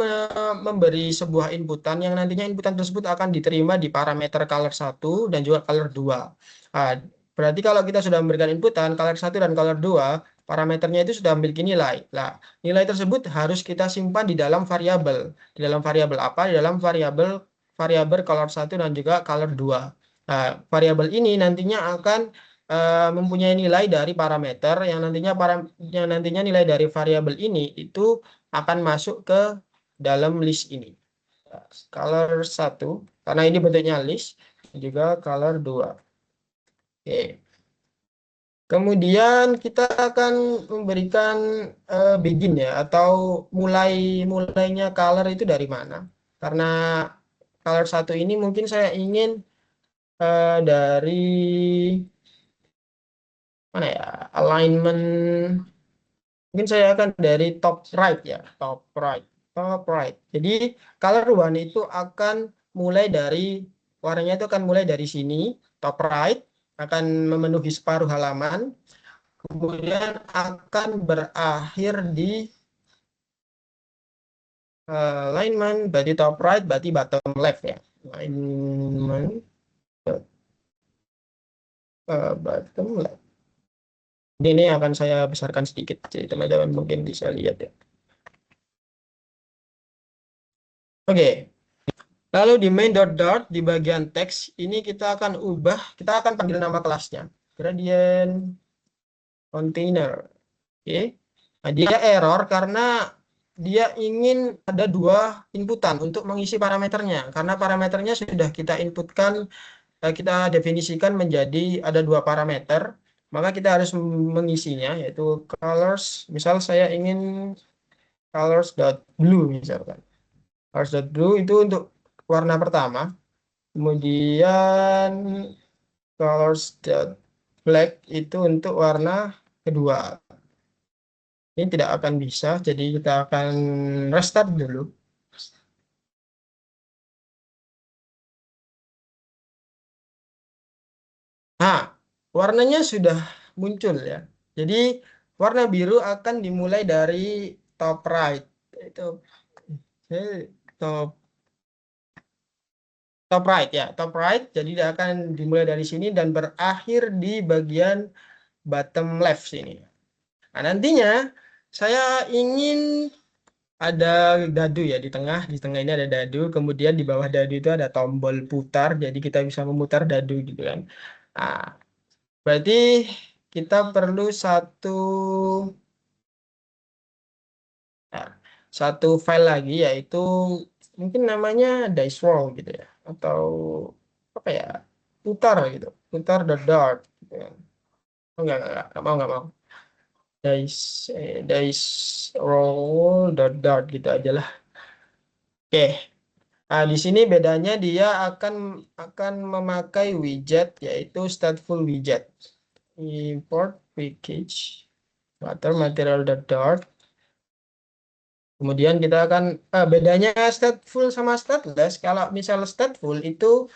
memberi sebuah inputan yang nantinya inputan tersebut akan diterima di parameter color satu dan juga color 2. Nah, berarti kalau kita sudah memberikan inputan color satu dan color 2, parameternya itu sudah memiliki nilai. Nah, nilai tersebut harus kita simpan di dalam variabel. Di dalam variabel apa? Di dalam variabel variabel color satu dan juga color 2. Nah, variabel ini nantinya akan mempunyai nilai dari parameter yang nantinya nilai dari variabel ini itu akan masuk ke dalam list ini. Color satu karena ini bentuknya list, juga color 2. Oke. Kemudian kita akan memberikan begin ya atau mulainya color itu dari mana? Karena color satu ini mungkin saya ingin dari mana ya? Alignment. Mungkin saya akan dari top right ya, top right. Jadi color one itu akan mulai dari warnanya itu akan mulai dari sini, top right, akan memenuhi separuh halaman, kemudian akan berakhir di alignment, berarti top right, berarti bottom left ya. Alignment bottom left. Ini akan saya besarkan sedikit, jadi teman-teman mungkin bisa lihat ya. Oke. Lalu di main dot dot di bagian teks ini kita akan panggil nama kelasnya gradient container. Oke. Nah, dia error karena dia ingin ada dua inputan untuk mengisi parameternya. Karena parameternya sudah kita inputkan, kita definisikan menjadi ada dua parameter, maka kita harus mengisinya yaitu colors. Misal saya ingin colors.blue misalkan. Colors.blue itu untuk warna pertama. Kemudian colors.black itu untuk warna kedua. Ini tidak akan bisa, jadi kita akan restart dulu. Nah, warnanya sudah muncul ya. Jadi warna biru akan dimulai dari top right. Itu top top right ya, top right. Jadi dia akan dimulai dari sini dan berakhir di bagian bottom left sini. Nah, nantinya saya ingin ada dadu ya di tengah ini ada dadu, kemudian di bawah dadu itu ada tombol putar, jadi kita bisa memutar dadu gitu kan. Nah, Berarti kita perlu satu file lagi, yaitu mungkin namanya dice roll gitu ya, atau apa ya, putar gitu, putar the dart gitu ya. Oh, enggak mau. Dice roll the dart gitu aja lah. Oke. Nah, di sini bedanya dia akan memakai widget, yaitu stateful widget. Import package water material dart. Kemudian kita akan bedanya stateful sama stateless. Kalau misal stateful itu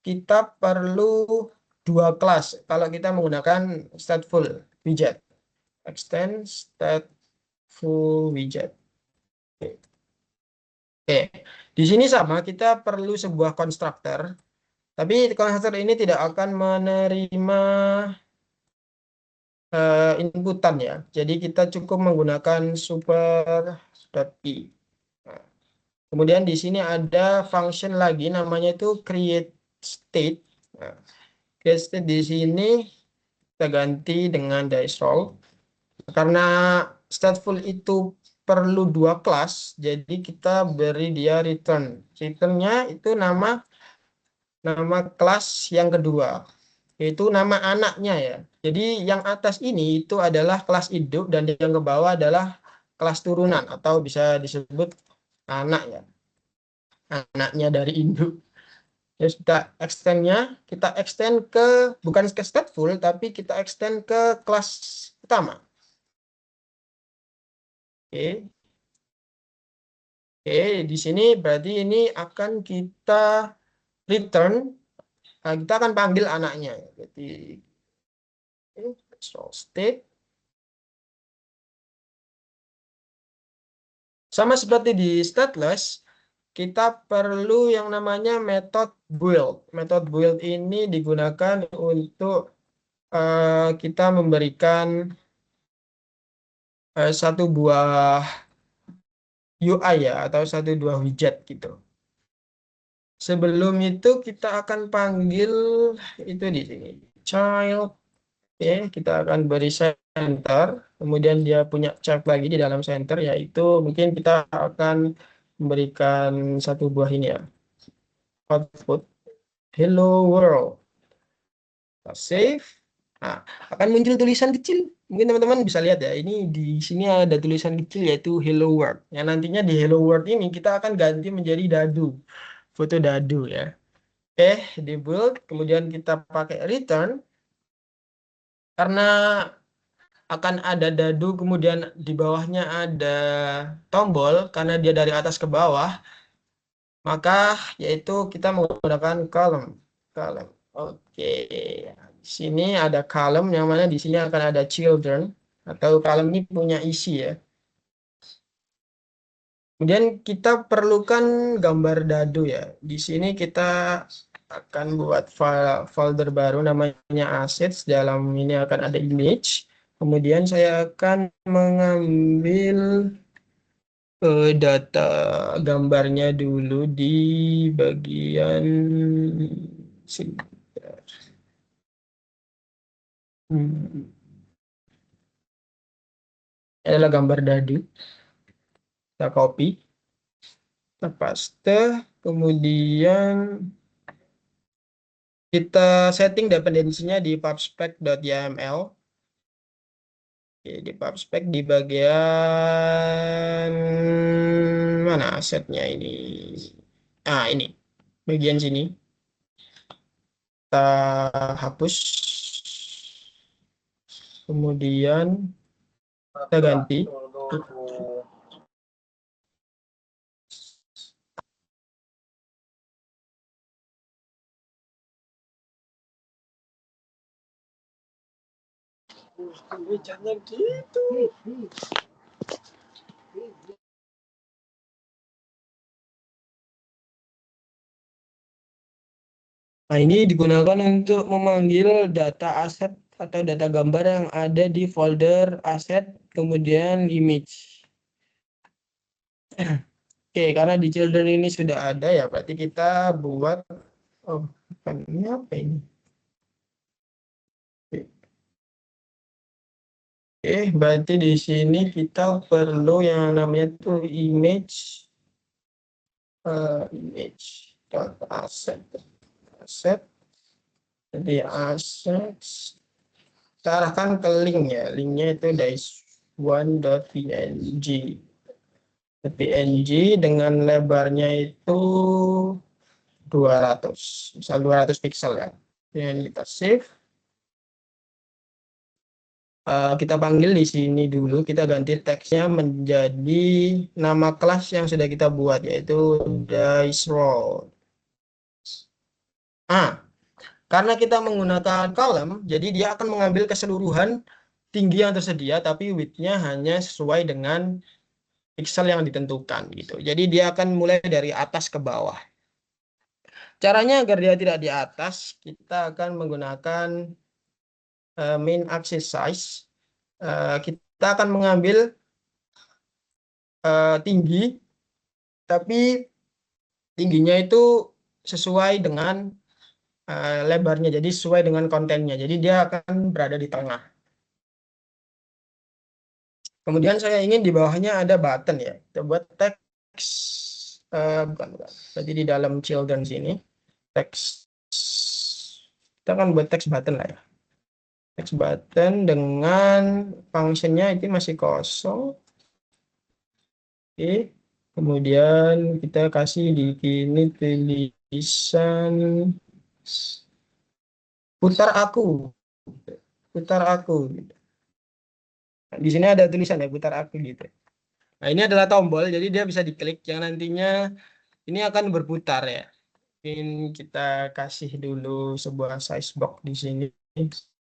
kita perlu dua kelas. Kalau kita menggunakan stateful widget, extend stateful widget. Oke, di sini sama, kita perlu sebuah konstruktor. Tapi konstruktor ini tidak akan menerima inputan ya. Jadi kita cukup menggunakan super.i. Nah, kemudian di sini ada function lagi namanya itu create state. Nah, create state di sini kita ganti dengan dice roll. Karena stateful itu perlu dua kelas, jadi kita beri dia return. Returnnya itu nama kelas yang kedua, yaitu nama anaknya ya. Jadi yang atas ini itu adalah kelas induk dan yang ke bawah adalah kelas turunan atau bisa disebut anak ya, anaknya dari induk. Terus kita extend ke bukan ke stateful tapi kita extend ke kelas utama. Oke. Oke, di sini berarti ini akan kita return, kita akan panggil anaknya. Jadi state. Sama seperti di stateless, kita perlu yang namanya method build. Method build ini digunakan untuk kita memberikan satu buah UI ya, atau satu buah widget gitu. Sebelum itu kita akan panggil itu di sini, child. Oke, kita akan beri center. Kemudian dia punya chart lagi di dalam center, yaitu mungkin kita akan memberikan satu buah ini ya, output hello world. Kita save. Nah, akan muncul tulisan kecil. Mungkin teman-teman bisa lihat ya. Ini di sini ada tulisan kecil yaitu hello world. Yang nantinya di hello world ini kita akan ganti menjadi dadu, foto dadu ya. Di build, kemudian kita pakai return. Karena akan ada dadu, kemudian di bawahnya ada tombol, karena dia dari atas ke bawah, maka yaitu kita menggunakan column. Column. Oke. Di sini ada column, yang mana di sini akan ada children, atau column ini punya isi ya. Kemudian kita perlukan gambar dadu ya. Di sini kita akan buat folder baru namanya assets. Dalam ini akan ada image. Kemudian saya akan mengambil data gambarnya dulu di bagian sini. Hmm. Ini adalah gambar dadu. Kita copy, kita paste, kemudian kita setting dependensinya di pubspec.yml. Oke, di pubspec di bagian mana asetnya ini? Ini bagian sini. Kita hapus, kemudian kita ganti. Jangan gitu. Nah, ini digunakan untuk memanggil data aset atau data gambar yang ada di folder aset, kemudian image. Oke, karena di children ini sudah ada ya, berarti kita buat, ini apa ini? Oke, berarti di sini kita perlu yang namanya tuh image dot asset. Jadi assets kita arahkan ke link ya. Linknya itu dice1.png. PNG dengan lebarnya itu 200, misal 200 pixel ya. Dan kita save. Kita panggil di sini dulu, kita ganti teksnya menjadi nama kelas yang sudah kita buat, yaitu dice roll. Karena kita menggunakan column, jadi dia akan mengambil keseluruhan tinggi yang tersedia, tapi width-nya hanya sesuai dengan pixel yang ditentukan gitu. Jadi dia akan mulai dari atas ke bawah. Caranya agar dia tidak di atas, kita akan menggunakan main axis size. Kita akan mengambil tinggi, tapi tingginya itu sesuai dengan lebarnya, jadi sesuai dengan kontennya. Jadi dia akan berada di tengah. Kemudian saya ingin di bawahnya ada button ya. Kita buat teks, bukan. Berarti di dalam children sini, teks, kita akan buat teks button lah ya. Teks button dengan functionnya itu masih kosong. Oke. Kemudian kita kasih di sini tulisan putar aku, putar aku. Di sini ada tulisan ya putar aku gitu. Nah, ini adalah tombol, jadi dia bisa diklik yang nantinya ini akan berputar ya. Mungkin kita kasih dulu sebuah size box di sini.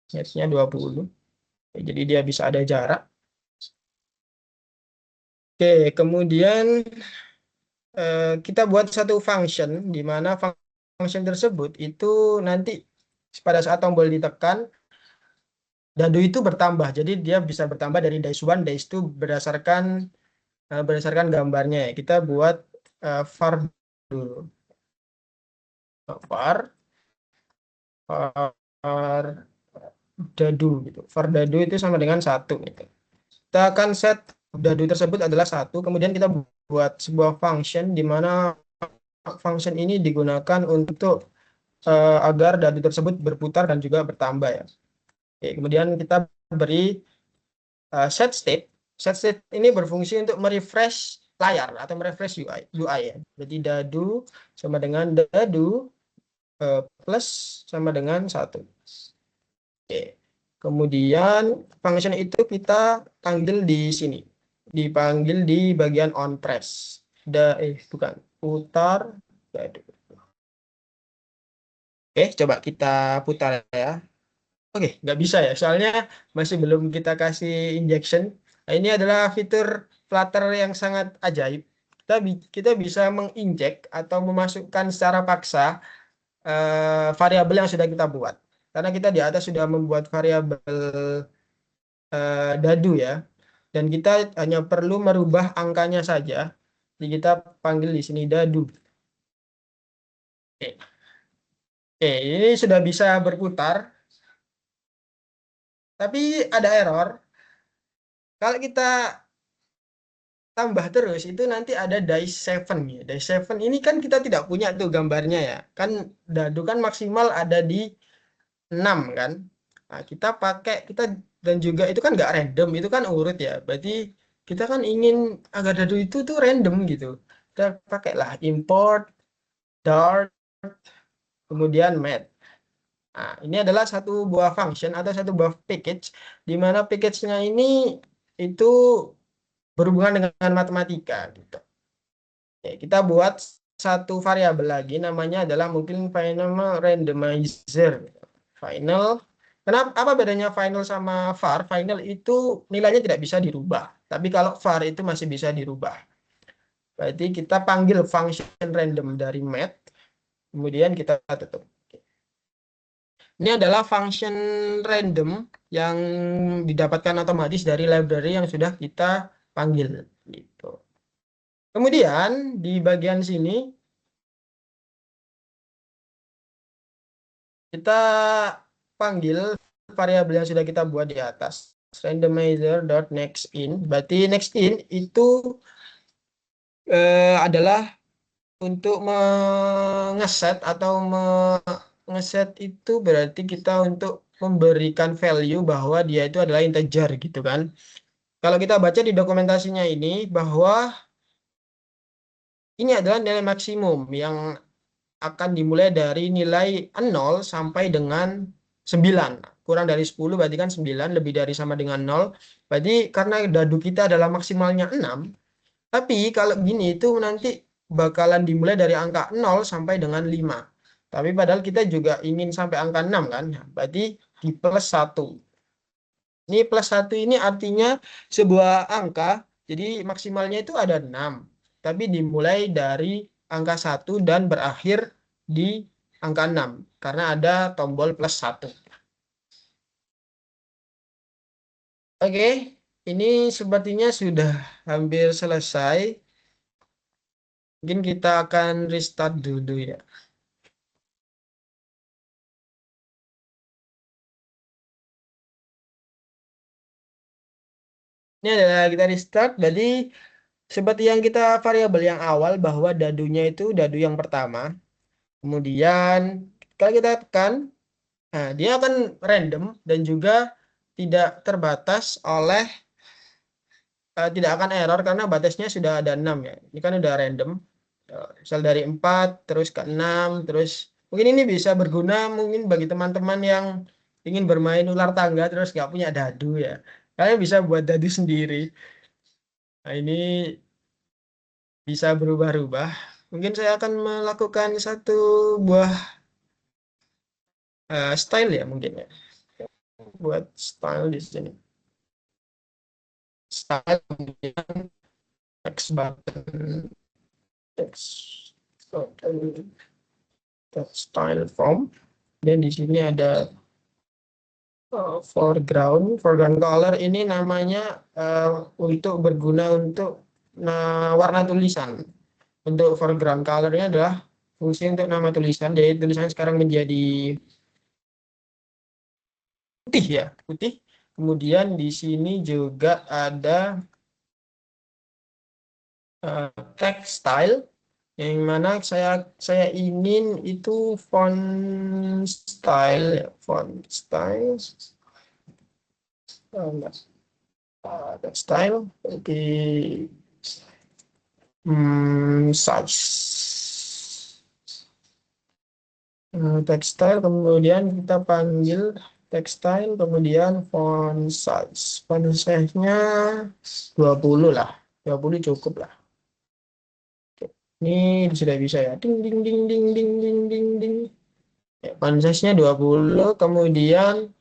Size-nya 20. Jadi dia bisa ada jarak. Oke, kemudian kita buat satu function di mana function tersebut itu nanti pada saat tombol ditekan dadu itu bertambah. Jadi dia bisa bertambah dari dice1, dice2 berdasarkan gambarnya ya. Kita buat var dulu. var dadu gitu. Var dadu itu sama dengan 1 gitu. Kita akan set dadu tersebut adalah 1, kemudian kita buat sebuah function di mana function ini digunakan untuk agar dadu tersebut berputar dan juga bertambah ya. Oke, kemudian kita beri set state. Set state ini berfungsi untuk merefresh layar atau merefresh UI ya. Jadi dadu sama dengan dadu plus sama dengan 1. Oke. Kemudian function itu kita panggil di sini. Dipanggil di bagian on press. Bukan. Putar. Oke, coba kita putar ya. Oke, nggak bisa ya. Soalnya masih belum kita kasih injection. Nah, ini adalah fitur Flutter yang sangat ajaib. Kita bisa menginjek atau memasukkan secara paksa variabel yang sudah kita buat. Karena kita di atas sudah membuat variabel dadu ya. Dan kita hanya perlu merubah angkanya saja. Jadi kita panggil di sini dadu. Oke. Oke, ini sudah bisa berputar. Tapi ada error. Kalau kita tambah terus, itu nanti ada dice7 ya. Dice7 ini kan kita tidak punya tuh gambarnya ya. Kan dadu kan maksimal ada di 6 kan. Nah, dan juga itu kan nggak random, itu kan urut ya. Berarti kita kan ingin agar dadu itu tuh random gitu. Kita pakailah import dart kemudian math. Nah, ini adalah satu buah function atau satu buah package di mana package-nya ini itu berhubungan dengan matematika gitu. Oke, kita buat satu variabel lagi namanya adalah mungkin final randomizer. Final. Kenapa apa bedanya final sama var? Final itu nilainya tidak bisa dirubah. Tapi kalau var itu masih bisa dirubah. Berarti kita panggil function random dari math, kemudian kita tutup. Ini adalah function random yang didapatkan otomatis dari library yang sudah kita panggil. Gitu. Kemudian di bagian sini kita panggil variabel yang sudah kita buat di atas. randomizer.nextIn. Berarti nextIn itu adalah untuk mengeset atau mengeset itu berarti kita untuk memberikan value bahwa dia itu adalah integer gitu kan. Kalau kita baca di dokumentasinya ini bahwa ini adalah nilai maksimum yang akan dimulai dari nilai 0 sampai dengan 9. Kurang dari 10 berarti kan 9, lebih dari sama dengan 0. Berarti karena dadu kita adalah maksimalnya 6, tapi kalau gini itu nanti bakalan dimulai dari angka 0 sampai dengan 5. Tapi padahal kita juga ingin sampai angka 6 kan. Nah, berarti di plus 1. Ini plus 1 ini artinya sebuah angka, jadi maksimalnya itu ada 6. Tapi dimulai dari angka 1 dan berakhir di angka 6. Karena ada tombol plus 1. Oke, ini sepertinya sudah hampir selesai. Mungkin kita akan restart dulu ya. Ini adalah kita restart. Jadi seperti yang kita variabel yang awal bahwa dadunya itu dadu yang pertama. Kemudian kalau kita tekan, nah, dia akan random dan juga tidak terbatas oleh tidak akan error karena batasnya sudah ada 6 ya. Ini kan udah random. Misal dari 4 terus ke 6 terus mungkin ini bisa berguna mungkin bagi teman-teman yang ingin bermain ular tangga terus nggak punya dadu ya. Kalian bisa buat dadu sendiri. Nah, ini bisa berubah-ubah. Mungkin saya akan melakukan satu buah style ya mungkin ya. Buat style di sini. Style kemudian text button, text button, text style form. Dan di sini ada foreground color ini namanya untuk berguna untuk warna tulisan. Untuk foreground colornya adalah fungsi untuk nama tulisan. Jadi tulisan sekarang menjadi putih ya, putih. Kemudian di sini juga ada text style yang mana saya ingin itu font style ya, font style enggak, text style di size textile kemudian kita panggil textile kemudian font size-nya 20 lah, 20 cukup lah. Ini sudah bisa ya, ding ding ding ding ding ding ding ding ya, font size-nya 20. Kemudian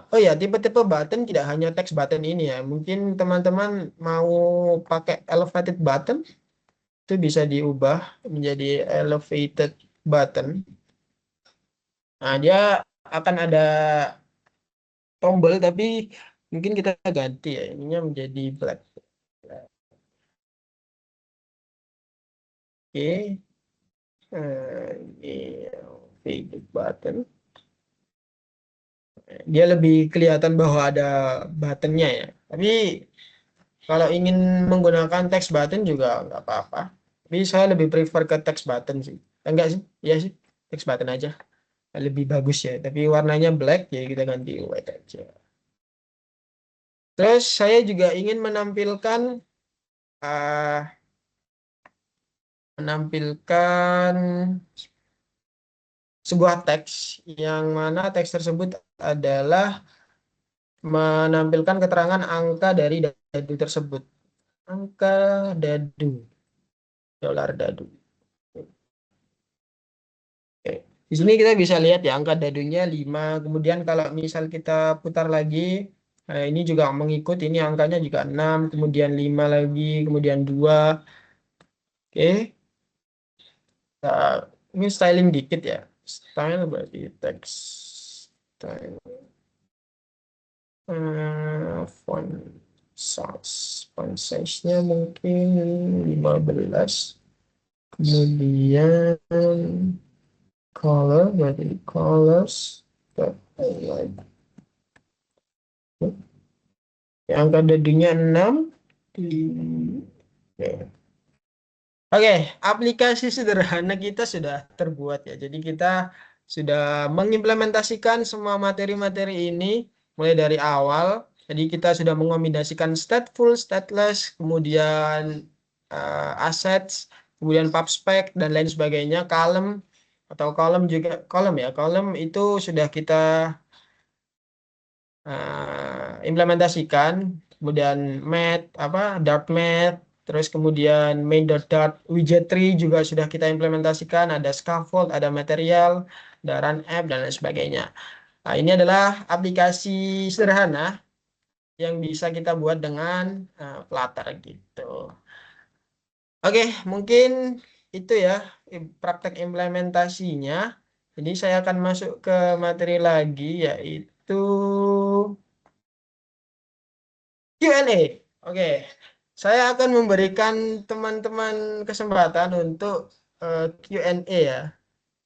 oh ya, tipe-tipe button tidak hanya text button ini ya, mungkin teman-teman mau pakai elevated button itu bisa diubah menjadi elevated button. Nah, dia akan ada tombol tapi mungkin kita ganti ya ininya menjadi black. Oke. Ini fade button. Dia lebih kelihatan bahwa ada buttonnya ya. Tapi kalau ingin menggunakan text button juga nggak apa-apa. Tapi saya lebih prefer ke text button sih. Enggak sih? Iya sih. Text button aja. Lebih bagus ya. Tapi warnanya black jadi kita ganti white aja. Terus saya juga ingin uh, menampilkan sebuah teks yang mana teks tersebut adalah menampilkan keterangan angka dari dadu tersebut. Angka dadu, dolar dadu. Oke. Di sini kita bisa lihat ya angka dadunya 5. Kemudian kalau misal kita putar lagi, ini juga mengikut, ini angkanya juga 6, kemudian 5 lagi, kemudian 2. Oke. Nah, ini styling dikit ya. Style berarti teks. Style. Font size-nya mungkin 15. Kemudian color berarti colors Angka dadinya 6. Oke, aplikasi sederhana kita sudah terbuat ya. Jadi kita sudah mengimplementasikan semua materi-materi ini mulai dari awal. Jadi kita sudah mengombinasikan stateful, stateless, kemudian assets, kemudian pubspec dan lain sebagainya, column atau column juga column ya. Column itu sudah kita implementasikan, kemudian math apa dart math, terus kemudian main dot dot widget tree juga sudah kita implementasikan, ada scaffold, ada material, ada run app dan lain sebagainya. Nah, ini adalah aplikasi sederhana yang bisa kita buat dengan Flutter gitu. Oke, mungkin itu ya praktek implementasinya. Jadi saya akan masuk ke materi lagi, yaitu Q&A. Oke, saya akan memberikan teman-teman kesempatan untuk Q&A ya.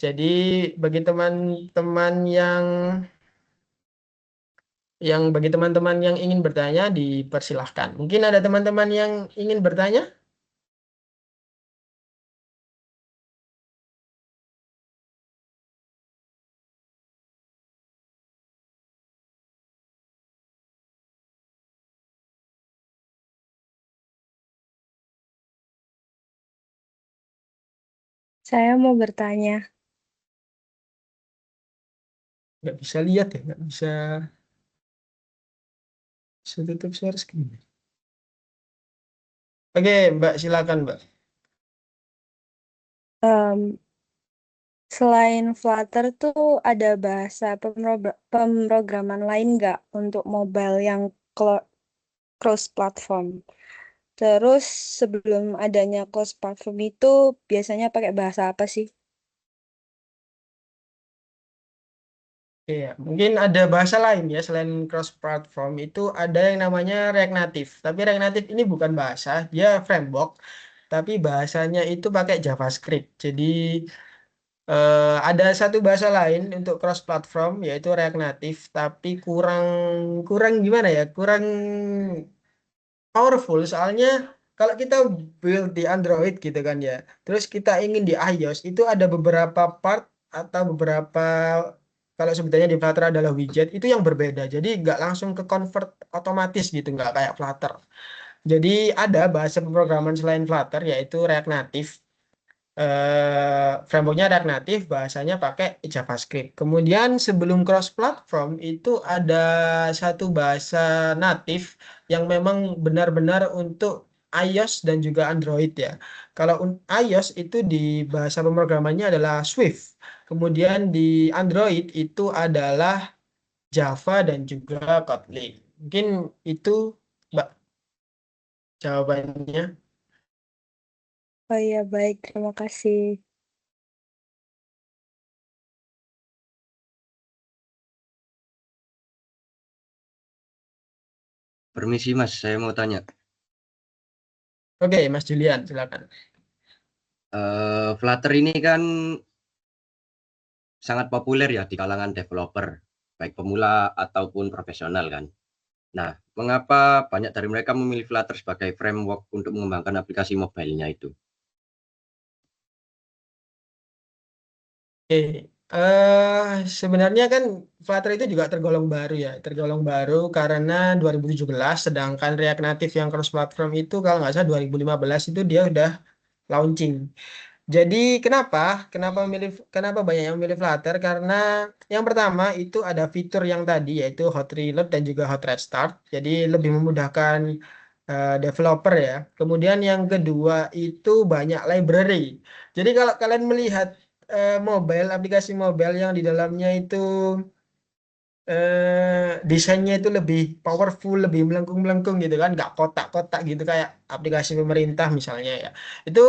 Jadi bagi teman-teman bagi teman-teman yang ingin bertanya dipersilahkan. Mungkin ada teman-teman yang ingin bertanya? Saya mau bertanya. Nggak bisa lihat ya, nggak bisa tutup share screen. Oke, Mbak, silakan, Mbak. Em, Selain Flutter tuh ada bahasa pemrograman lain nggak untuk mobile yang cross platform? Terus sebelum adanya cross platform itu biasanya pakai bahasa apa sih? Iya, mungkin ada bahasa lain ya selain cross platform itu ada yang namanya React Native. Tapi React Native ini bukan bahasa, dia framework. Tapi bahasanya itu pakai JavaScript. Jadi ada satu bahasa lain untuk cross platform yaitu React Native, tapi kurang kurang gimana ya? Kurang powerful soalnya kalau kita build di Android gitu kan ya. Terus kita ingin di iOS itu ada beberapa part atau beberapa kalau sebetulnya di Flutter adalah widget itu yang berbeda. Jadi nggak langsung ke convert otomatis gitu, nggak kayak Flutter. Jadi ada bahasa pemrograman selain Flutter yaitu React Native. Frameworknya React Native, bahasanya pakai JavaScript. Kemudian sebelum cross platform itu ada satu bahasa native yang memang benar-benar untuk iOS dan juga Android ya. Kalau iOS itu di bahasa pemrogramannya adalah Swift. Kemudian di Android itu adalah Java dan juga Kotlin. Mungkin itu, Mbak, jawabannya. Oh iya, baik. Terima kasih. Permisi Mas, saya mau tanya. Oke, Mas Julian, silakan. Flutter ini kan sangat populer ya di kalangan developer, baik pemula ataupun profesional kan. Nah, mengapa banyak dari mereka memilih Flutter sebagai framework untuk mengembangkan aplikasi mobile-nya itu? Oke, eh sebenarnya kan Flutter itu juga tergolong baru ya, tergolong baru karena 2017, sedangkan React Native yang cross platform itu kalau nggak salah 2015 itu dia udah launching. Jadi kenapa? Kenapa banyak yang memilih Flutter? Karena yang pertama itu ada fitur yang tadi yaitu hot reload dan juga hot restart. Jadi lebih memudahkan developer ya. Kemudian yang kedua itu banyak library. Jadi kalau kalian melihat aplikasi mobile yang di dalamnya itu desainnya itu lebih powerful, lebih melengkung-melengkung gitu kan, nggak kotak-kotak gitu kayak aplikasi pemerintah misalnya ya. Itu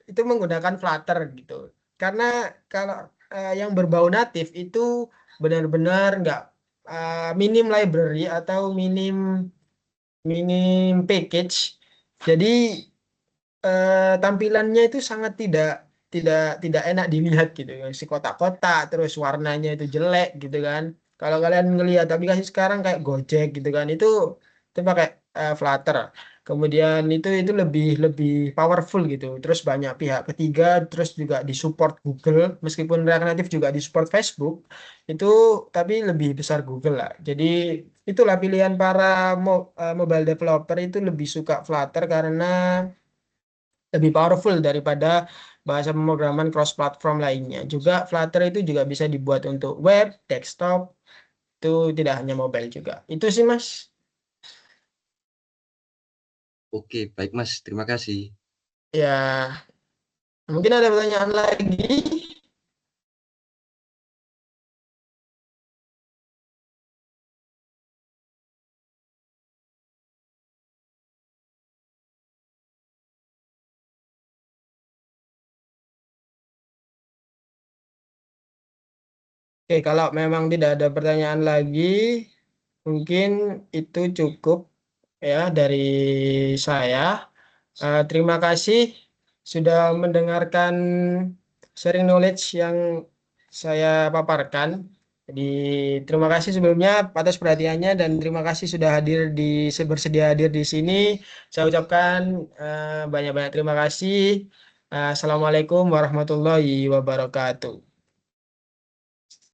itu menggunakan Flutter gitu. Karena kalau yang berbau natif itu benar-benar nggak minim library atau minim minim package. Jadi tampilannya itu sangat tidak tidak tidak enak dilihat gitu. Si kotak-kotak terus warnanya itu jelek gitu kan. Kalau kalian ngelihat aplikasi sekarang kayak Gojek gitu kan, itu pakai Flutter. Kemudian itu lebih lebih powerful gitu. Terus banyak pihak ketiga, terus juga disupport Google, meskipun React Native juga disupport Facebook, itu tapi lebih besar Google lah. Jadi itulah pilihan para mobile developer itu lebih suka Flutter karena lebih powerful daripada bahasa pemrograman cross platform lainnya. Juga Flutter itu juga bisa dibuat untuk web, desktop, itu tidak hanya mobile juga. Itu sih Mas. Oke, baik Mas, terima kasih. Ya, mungkin ada pertanyaan lagi. Oke, kalau memang tidak ada pertanyaan lagi, mungkin itu cukup ya dari saya. Terima kasih sudah mendengarkan sharing knowledge yang saya paparkan. Jadi terima kasih sebelumnya atas perhatiannya dan terima kasih sudah bersedia hadir di sini. Saya ucapkan banyak-banyak terima kasih. Assalamualaikum warahmatullahi wabarakatuh.